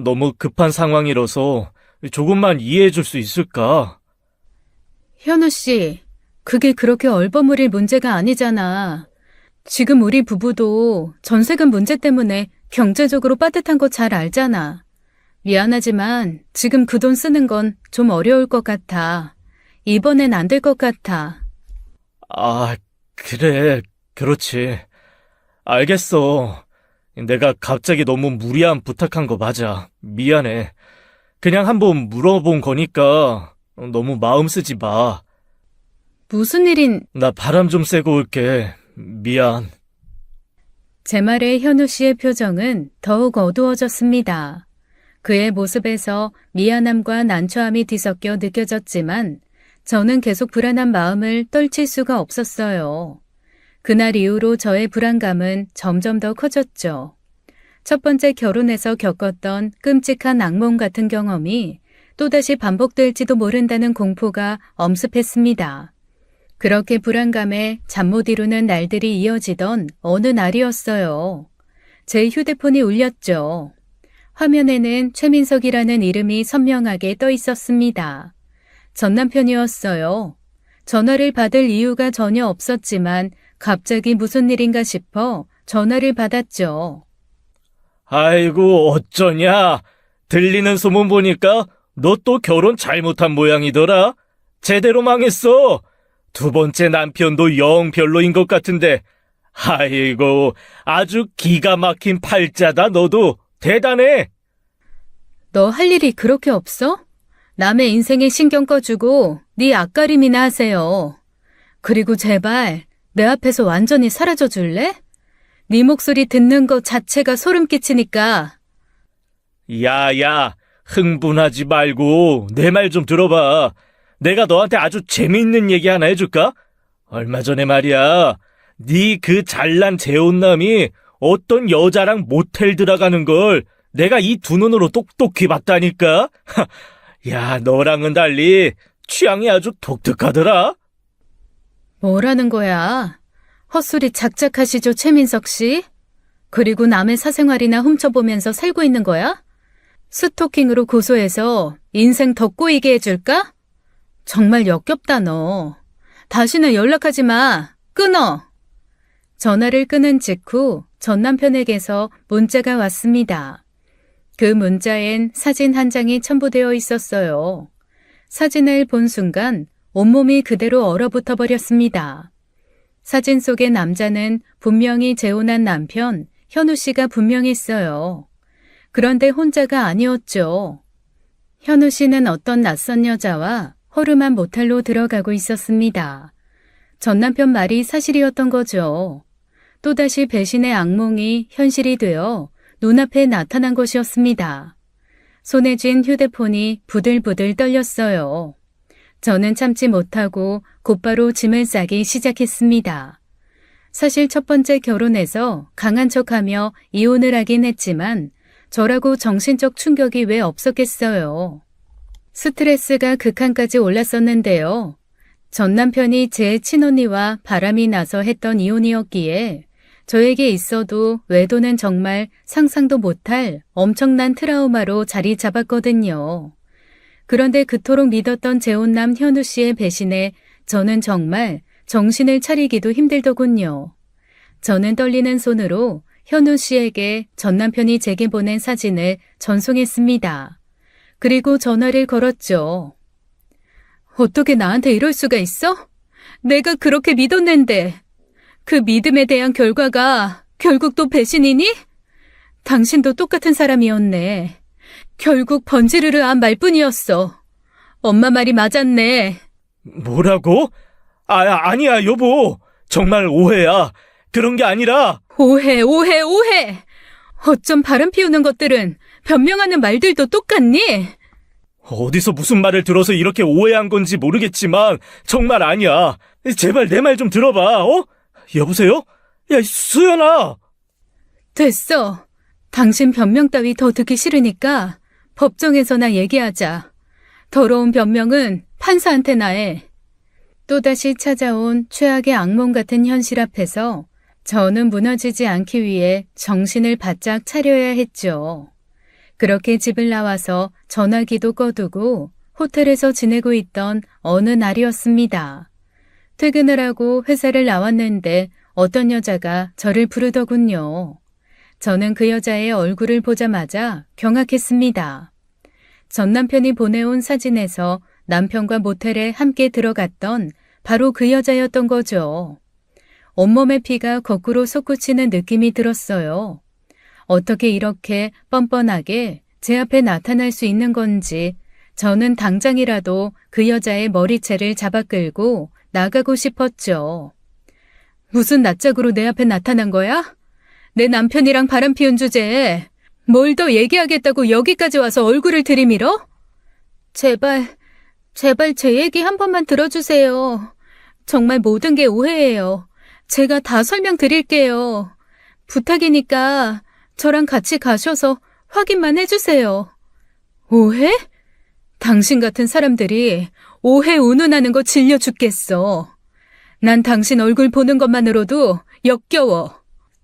너무 급한 상황이라서 조금만 이해해 줄 수 있을까? 현우 씨, 그게 그렇게 얼버무릴 문제가 아니잖아. 지금 우리 부부도 전세금 문제 때문에 경제적으로 빠듯한 거 잘 알잖아. 미안하지만 지금 그 돈 쓰는 건 좀 어려울 것 같아. 이번엔 안 될 것 같아. 아, 그래, 그렇지. 알겠어. 내가 갑자기 너무 무리한 부탁한 거 맞아. 미안해. 그냥 한번 물어본 거니까 너무 마음 쓰지 마. 무슨 일인... 나 바람 좀 쐬고 올게. 미안. 제 말에 현우 씨의 표정은 더욱 어두워졌습니다. 그의 모습에서 미안함과 난처함이 뒤섞여 느껴졌지만 저는 계속 불안한 마음을 떨칠 수가 없었어요. 그날 이후로 저의 불안감은 점점 더 커졌죠. 첫 번째 결혼에서 겪었던 끔찍한 악몽 같은 경험이 또다시 반복될지도 모른다는 공포가 엄습했습니다. 그렇게 불안감에 잠 못 이루는 날들이 이어지던 어느 날이었어요. 제 휴대폰이 울렸죠. 화면에는 최민석이라는 이름이 선명하게 떠 있었습니다. 전 남편이었어요. 전화를 받을 이유가 전혀 없었지만 갑자기 무슨 일인가 싶어 전화를 받았죠. 아이고, 어쩌냐? 들리는 소문 보니까 너 또 결혼 잘못한 모양이더라. 제대로 망했어. 두 번째 남편도 영 별로인 것 같은데. 아이고, 아주 기가 막힌 팔자다, 너도. 대단해. 너 할 일이 그렇게 없어? 남의 인생에 신경 꺼주고 네 앞가림이나 하세요. 그리고 제발 내 앞에서 완전히 사라져 줄래? 네 목소리 듣는 것 자체가 소름 끼치니까. 야야, 흥분하지 말고 내 말 좀 들어봐. 내가 너한테 아주 재미있는 얘기 하나 해줄까? 얼마 전에 말이야, 네 그 잘난 재혼남이 어떤 여자랑 모텔 들어가는 걸 내가 이 두 눈으로 똑똑히 봤다니까? 야, 너랑은 달리 취향이 아주 독특하더라. 뭐라는 거야? 헛소리 작작하시죠, 최민석 씨? 그리고 남의 사생활이나 훔쳐보면서 살고 있는 거야? 스토킹으로 고소해서 인생 더 꼬이게 해줄까? 정말 역겹다, 너. 다시는 연락하지 마. 끊어. 전화를 끊은 직후 전 남편에게서 문자가 왔습니다. 그 문자엔 사진 한 장이 첨부되어 있었어요. 사진을 본 순간 온몸이 그대로 얼어붙어 버렸습니다. 사진 속의 남자는 분명히 재혼한 남편 현우 씨가 분명했어요. 그런데 혼자가 아니었죠. 현우 씨는 어떤 낯선 여자와 허름한 모텔로 들어가고 있었습니다. 전 남편 말이 사실이었던 거죠. 또다시 배신의 악몽이 현실이 되어 눈앞에 나타난 것이었습니다. 손에 쥔 휴대폰이 부들부들 떨렸어요. 저는 참지 못하고 곧바로 짐을 싸기 시작했습니다. 사실 첫 번째 결혼에서 강한 척하며 이혼을 하긴 했지만 저라고 정신적 충격이 왜 없었겠어요. 스트레스가 극한까지 올랐었는데요. 전 남편이 제 친언니와 바람이 나서 했던 이혼이었기에 저에게 있어도 외도는 정말 상상도 못할 엄청난 트라우마로 자리 잡았거든요. 그런데 그토록 믿었던 재혼남 현우 씨의 배신에 저는 정말 정신을 차리기도 힘들더군요. 저는 떨리는 손으로 현우 씨에게 전 남편이 제게 보낸 사진을 전송했습니다. 그리고 전화를 걸었죠. 어떻게 나한테 이럴 수가 있어? 내가 그렇게 믿었는데 그 믿음에 대한 결과가 결국 또 배신이니? 당신도 똑같은 사람이었네. 결국 번지르르한 말뿐이었어. 엄마 말이 맞았네. 뭐라고? 아니야, 여보. 정말 오해야. 그런 게 아니라. 오해. 어쩜 바람 피우는 것들은 변명하는 말들도 똑같니? 어디서 무슨 말을 들어서 이렇게 오해한 건지 모르겠지만 정말 아니야. 제발 내 말 좀 들어봐. 여보세요? 야, 수연아. 됐어. 당신 변명 따위 더 듣기 싫으니까 법정에서나 얘기하자. 더러운 변명은 판사한테나 해. 또다시 찾아온 최악의 악몽 같은 현실 앞에서 저는 무너지지 않기 위해 정신을 바짝 차려야 했죠. 그렇게 집을 나와서 전화기도 꺼두고 호텔에서 지내고 있던 어느 날이었습니다. 퇴근을 하고 회사를 나왔는데 어떤 여자가 저를 부르더군요. 저는 그 여자의 얼굴을 보자마자 경악했습니다. 전 남편이 보내온 사진에서 남편과 모텔에 함께 들어갔던 바로 그 여자였던 거죠. 온몸의 피가 거꾸로 솟구치는 느낌이 들었어요. 어떻게 이렇게 뻔뻔하게 제 앞에 나타날 수 있는 건지 저는 당장이라도 그 여자의 머리채를 잡아 끌고 나가고 싶었죠. 무슨 낯짝으로 내 앞에 나타난 거야? 내 남편이랑 바람 피운 주제에 뭘 더 얘기하겠다고 여기까지 와서 얼굴을 들이밀어? 제발 제 얘기 한 번만 들어주세요. 정말 모든 게 오해예요. 제가 다 설명드릴게요. 부탁이니까 저랑 같이 가셔서 확인만 해주세요. 오해? 당신 같은 사람들이 오해 운운하는 거 질려 죽겠어. 난 당신 얼굴 보는 것만으로도 역겨워.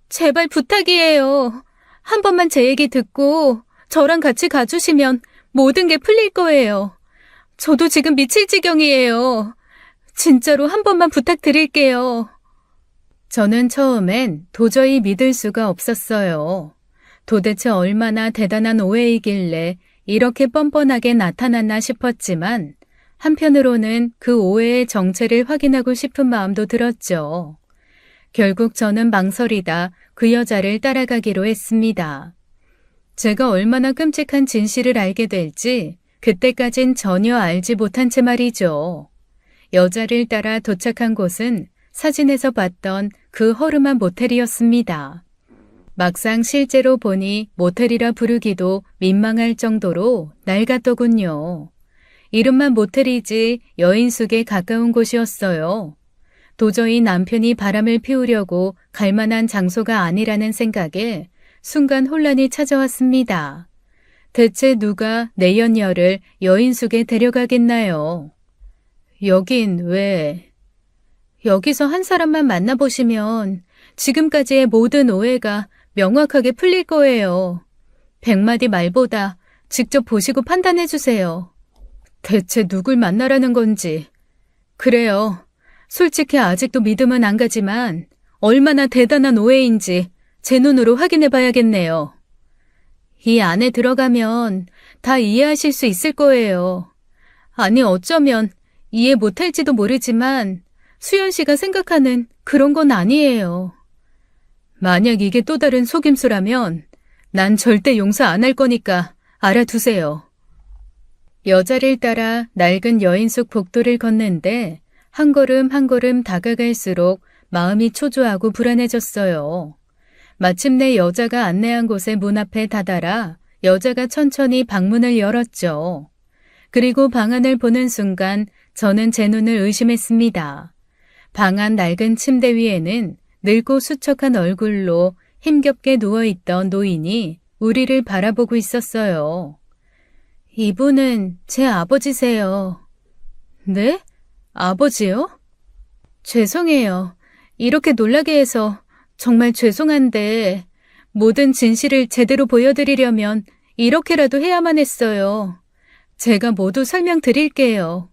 제발 부탁이에요. 한 번만 제 얘기 듣고 저랑 같이 가주시면 모든 게 풀릴 거예요. 저도 지금 미칠 지경이에요. 진짜로 한 번만 부탁드릴게요. 저는 처음엔 도저히 믿을 수가 없었어요. 도대체 얼마나 대단한 오해이길래 이렇게 뻔뻔하게 나타났나 싶었지만 한편으로는 그 오해의 정체를 확인하고 싶은 마음도 들었죠. 결국 저는 망설이다 그 여자를 따라가기로 했습니다. 제가 얼마나 끔찍한 진실을 알게 될지 그때까진 전혀 알지 못한 채 말이죠. 여자를 따라 도착한 곳은 사진에서 봤던 그 허름한 모텔이었습니다. 막상 실제로 보니 모텔이라 부르기도 민망할 정도로 낡았더군요. 이름만 모텔이지 여인숙에 가까운 곳이었어요. 도저히 남편이 바람을 피우려고 갈 만한 장소가 아니라는 생각에 순간 혼란이 찾아왔습니다. 대체 누가 내연녀를 여인숙에 데려가겠나요? 여긴 왜? 여기서 한 사람만 만나보시면 지금까지의 모든 오해가 명확하게 풀릴 거예요. 100마디 말보다 직접 보시고 판단해주세요. 대체 누굴 만나라는 건지. 그래요. 솔직히 아직도 믿음은 안 가지만 얼마나 대단한 오해인지 제 눈으로 확인해 봐야겠네요. 이 안에 들어가면 다 이해하실 수 있을 거예요. 아니 어쩌면 이해 못할지도 모르지만 수연 씨가 생각하는 그런 건 아니에요. 만약 이게 또 다른 속임수라면 난 절대 용서 안 할 거니까 알아두세요. 여자를 따라 낡은 여인숙 복도를 걷는데 한 걸음 한 걸음 다가갈수록 마음이 초조하고 불안해졌어요. 마침내 여자가 안내한 곳의 문 앞에 다다라 여자가 천천히 방문을 열었죠. 그리고 방 안을 보는 순간 저는 제 눈을 의심했습니다. 방 안 낡은 침대 위에는 늙고 수척한 얼굴로 힘겹게 누워있던 노인이 우리를 바라보고 있었어요. 이분은 제 아버지세요. 네? 아버지요? 죄송해요. 이렇게 놀라게 해서 정말 죄송한데 모든 진실을 제대로 보여드리려면 이렇게라도 해야만 했어요. 제가 모두 설명드릴게요.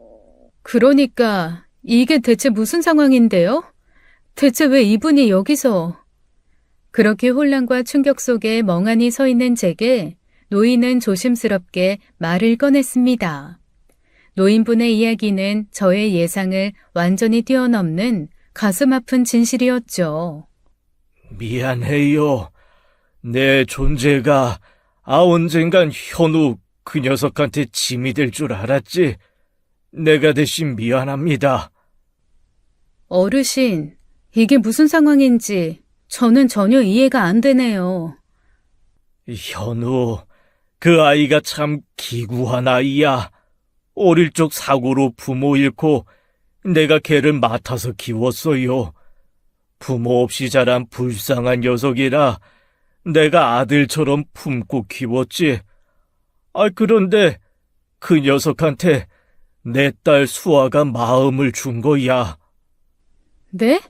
그러니까 이게 대체 무슨 상황인데요? 대체 왜 이분이 여기서? 그렇게 혼란과 충격 속에 멍하니 서 있는 제게 노인은 조심스럽게 말을 꺼냈습니다. 노인분의 이야기는 저의 예상을 완전히 뛰어넘는 가슴 아픈 진실이었죠. 미안해요. 내 존재가 언젠간 현우 그 녀석한테 짐이 될 줄 알았지. 내가 대신 미안합니다. 어르신, 이게 무슨 상황인지 저는 전혀 이해가 안 되네요. 현우, 그 아이가 참 기구한 아이야. 어릴 적 사고로 부모 잃고 내가 걔를 맡아서 키웠어요. 부모 없이 자란 불쌍한 녀석이라 내가 아들처럼 품고 키웠지. 그런데 그 녀석한테 내 딸 수아가 마음을 준 거야. 네?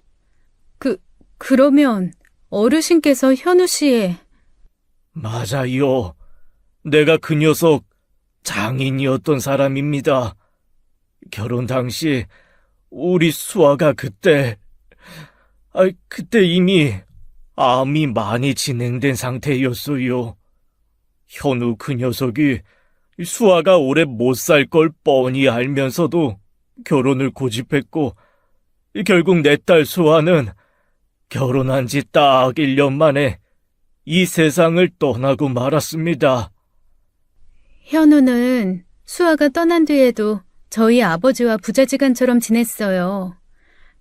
그러면 어르신께서 현우 씨의... 맞아요. 내가 그 녀석 장인이었던 사람입니다. 결혼 당시 우리 수아가 그때 이미 암이 많이 진행된 상태였어요. 현우 그 녀석이 수아가 오래 못 살 걸 뻔히 알면서도 결혼을 고집했고, 결국 내 딸 수아는 결혼한 지 딱 1년 만에 이 세상을 떠나고 말았습니다. 현우는 수아가 떠난 뒤에도 저희 아버지와 부자지간처럼 지냈어요.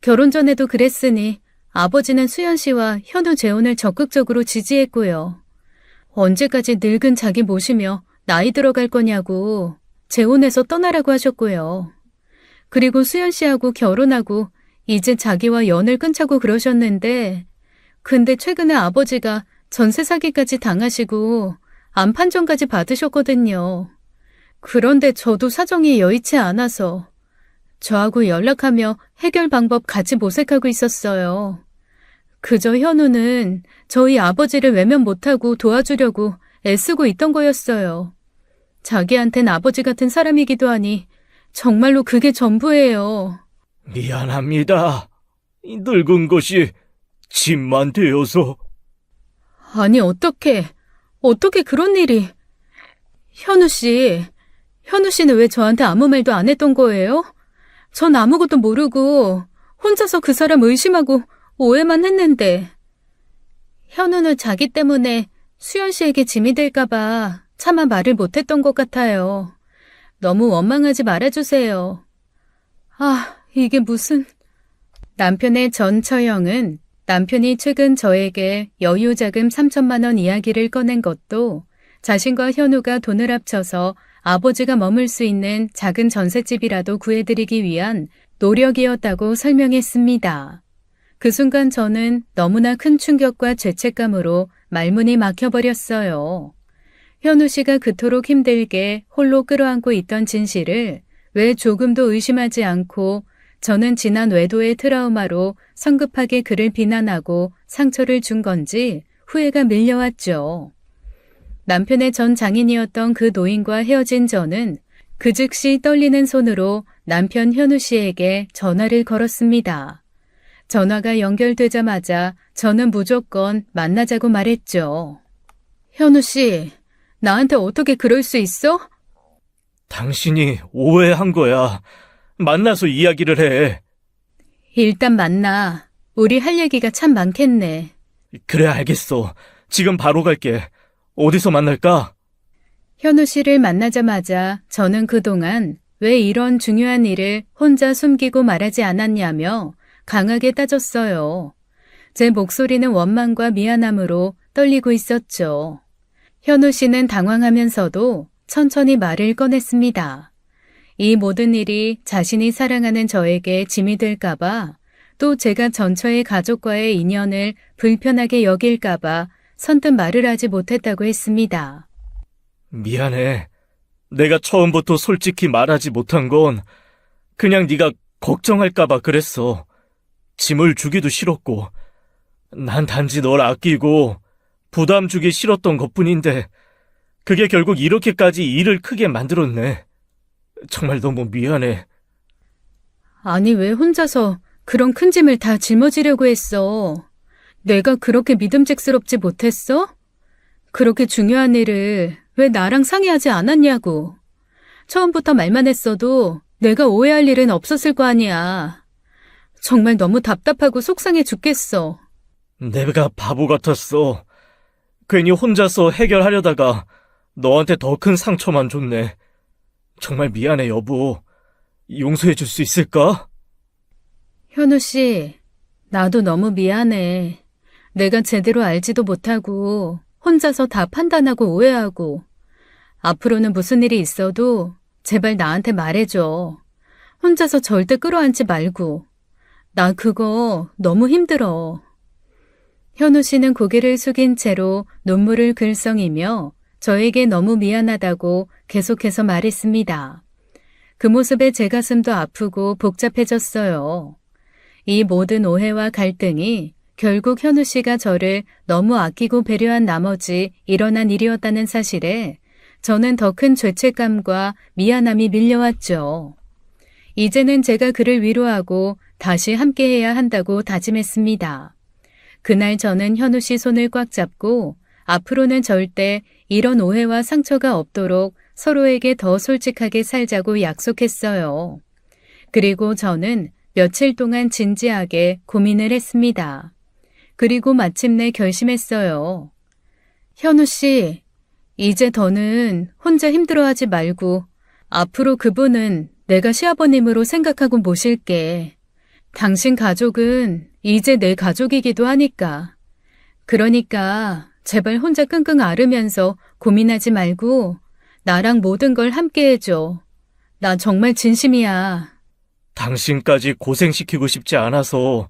결혼 전에도 그랬으니 아버지는 수연 씨와 현우 재혼을 적극적으로 지지했고요. 언제까지 늙은 자기 모시며 나이 들어갈 거냐고 재혼해서 떠나라고 하셨고요. 그리고 수연 씨하고 결혼하고 이제 자기와 연을 끊자고 그러셨는데, 근데 최근에 아버지가 전세 사기까지 당하시고 암 판정까지 받으셨거든요. 그런데 저도 사정이 여의치 않아서 저하고 연락하며 해결 방법 같이 모색하고 있었어요. 그저 현우는 저희 아버지를 외면 못하고 도와주려고 애쓰고 있던 거였어요. 자기한텐 아버지 같은 사람이기도 하니 정말로 그게 전부예요. 미안합니다. 이 늙은 것이 짐만 되어서. 아니 어떻게 그런 일이. 현우 씨는 왜 저한테 아무 말도 안 했던 거예요? 전 아무것도 모르고 혼자서 그 사람 의심하고 오해만 했는데. 현우는 자기 때문에 수연 씨에게 짐이 될까봐 차마 말을 못했던 것 같아요. 너무 원망하지 말아주세요. 이게 무슨... 남편의 전처형은 남편이 최근 저에게 여유자금 3천만 원 이야기를 꺼낸 것도 자신과 현우가 돈을 합쳐서 아버지가 머물 수 있는 작은 전셋집이라도 구해드리기 위한 노력이었다고 설명했습니다. 그 순간 저는 너무나 큰 충격과 죄책감으로 말문이 막혀버렸어요. 현우 씨가 그토록 힘들게 홀로 끌어안고 있던 진실을 왜 조금도 의심하지 않고 저는 지난 외도의 트라우마로 성급하게 그를 비난하고 상처를 준 건지 후회가 밀려왔죠. 남편의 전 장인이었던 그 노인과 헤어진 저는 그 즉시 떨리는 손으로 남편 현우 씨에게 전화를 걸었습니다. 전화가 연결되자마자 저는 무조건 만나자고 말했죠. 현우 씨, 나한테 어떻게 그럴 수 있어? 당신이 오해한 거야. 만나서 이야기를 해. 일단 만나. 우리 할 얘기가 참 많겠네. 그래, 알겠어. 지금 바로 갈게. 어디서 만날까? 현우 씨를 만나자마자 저는 그동안 왜 이런 중요한 일을 혼자 숨기고 말하지 않았냐며 강하게 따졌어요. 제 목소리는 원망과 미안함으로 떨리고 있었죠. 현우 씨는 당황하면서도 천천히 말을 꺼냈습니다. 이 모든 일이 자신이 사랑하는 저에게 짐이 될까봐, 또 제가 전처의 가족과의 인연을 불편하게 여길까봐 선뜻 말을 하지 못했다고 했습니다. 미안해. 내가 처음부터 솔직히 말하지 못한 건 그냥 네가 걱정할까봐 그랬어. 짐을 주기도 싫었고, 난 단지 널 아끼고 부담 주기 싫었던 것뿐인데 그게 결국 이렇게까지 일을 크게 만들었네. 정말 너무 미안해. 아니 왜 혼자서 그런 큰 짐을 다 짊어지려고 했어? 내가 그렇게 믿음직스럽지 못했어? 그렇게 중요한 일을 왜 나랑 상의하지 않았냐고. 처음부터 말만 했어도 내가 오해할 일은 없었을 거 아니야. 정말 너무 답답하고 속상해 죽겠어. 내가 바보 같았어. 괜히 혼자서 해결하려다가 너한테 더 큰 상처만 줬네. 정말 미안해, 여보. 용서해 줄 수 있을까? 현우 씨, 나도 너무 미안해. 내가 제대로 알지도 못하고 혼자서 다 판단하고 오해하고. 앞으로는 무슨 일이 있어도 제발 나한테 말해줘. 혼자서 절대 끌어안지 말고. 나 그거 너무 힘들어. 현우 씨는 고개를 숙인 채로 눈물을 글썽이며 저에게 너무 미안하다고 계속해서 말했습니다. 그 모습에 제 가슴도 아프고 복잡해졌어요. 이 모든 오해와 갈등이 결국 현우 씨가 저를 너무 아끼고 배려한 나머지 일어난 일이었다는 사실에 저는 더 큰 죄책감과 미안함이 밀려왔죠. 이제는 제가 그를 위로하고 다시 함께해야 한다고 다짐했습니다. 그날 저는 현우 씨 손을 꽉 잡고 앞으로는 절대 이런 오해와 상처가 없도록 서로에게 더 솔직하게 살자고 약속했어요. 그리고 저는 며칠 동안 진지하게 고민을 했습니다. 그리고 마침내 결심했어요. 현우 씨, 이제 더는 혼자 힘들어하지 말고 앞으로 그분은 내가 시아버님으로 생각하고 모실게. 당신 가족은 이제 내 가족이기도 하니까. 그러니까 제발 혼자 끙끙 앓으면서 고민하지 말고 나랑 모든 걸 함께 해줘. 나 정말 진심이야. 당신까지 고생시키고 싶지 않아서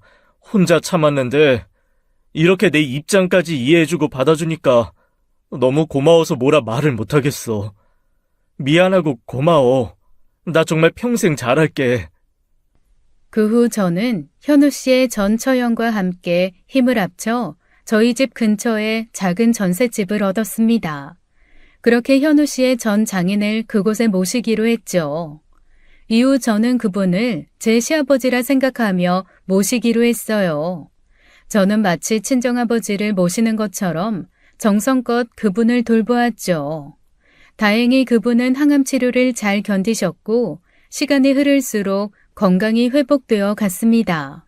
혼자 참았는데 이렇게 내 입장까지 이해해주고 받아주니까 너무 고마워서 뭐라 말을 못하겠어. 미안하고 고마워. 나 정말 평생 잘할게. 그 후 저는 현우 씨의 전 처형과 함께 힘을 합쳐 저희 집 근처에 작은 전셋집을 얻었습니다. 그렇게 현우 씨의 전 장인을 그곳에 모시기로 했죠. 이후 저는 그분을 제 시아버지라 생각하며 모시기로 했어요. 저는 마치 친정아버지를 모시는 것처럼 정성껏 그분을 돌보았죠. 다행히 그분은 항암 치료를 잘 견디셨고 시간이 흐를수록 건강이 회복되어 갔습니다.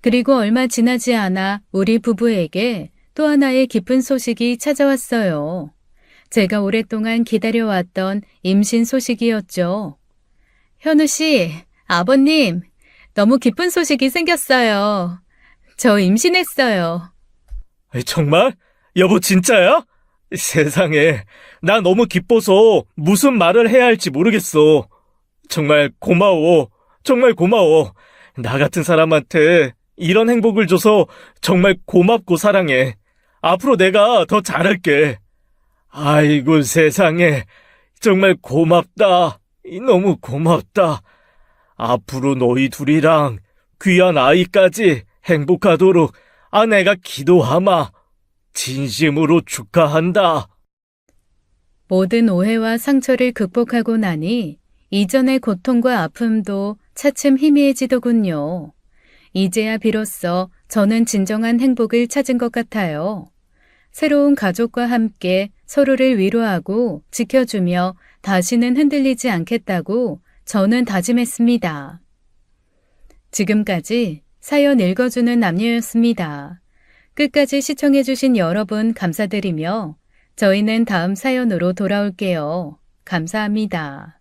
그리고 얼마 지나지 않아 우리 부부에게 또 하나의 기쁜 소식이 찾아왔어요. 제가 오랫동안 기다려왔던 임신 소식이었죠. 현우 씨, 아버님, 너무 기쁜 소식이 생겼어요. 저 임신했어요. 정말? 여보 진짜야? 세상에, 나 너무 기뻐서 무슨 말을 해야 할지 모르겠어. 정말 고마워. 정말 고마워. 나 같은 사람한테 이런 행복을 줘서 정말 고맙고 사랑해. 앞으로 내가 더 잘할게. 아이고 세상에, 정말 고맙다. 너무 고맙다. 앞으로 너희 둘이랑 귀한 아이까지 행복하도록 아내가 기도하마. 진심으로 축하한다. 모든 오해와 상처를 극복하고 나니 이전의 고통과 아픔도 차츰 희미해지더군요. 이제야 비로소 저는 진정한 행복을 찾은 것 같아요. 새로운 가족과 함께 서로를 위로하고 지켜주며 다시는 흔들리지 않겠다고 저는 다짐했습니다. 지금까지 사연 읽어주는 남녀였습니다. 끝까지 시청해주신 여러분 감사드리며 저희는 다음 사연으로 돌아올게요. 감사합니다.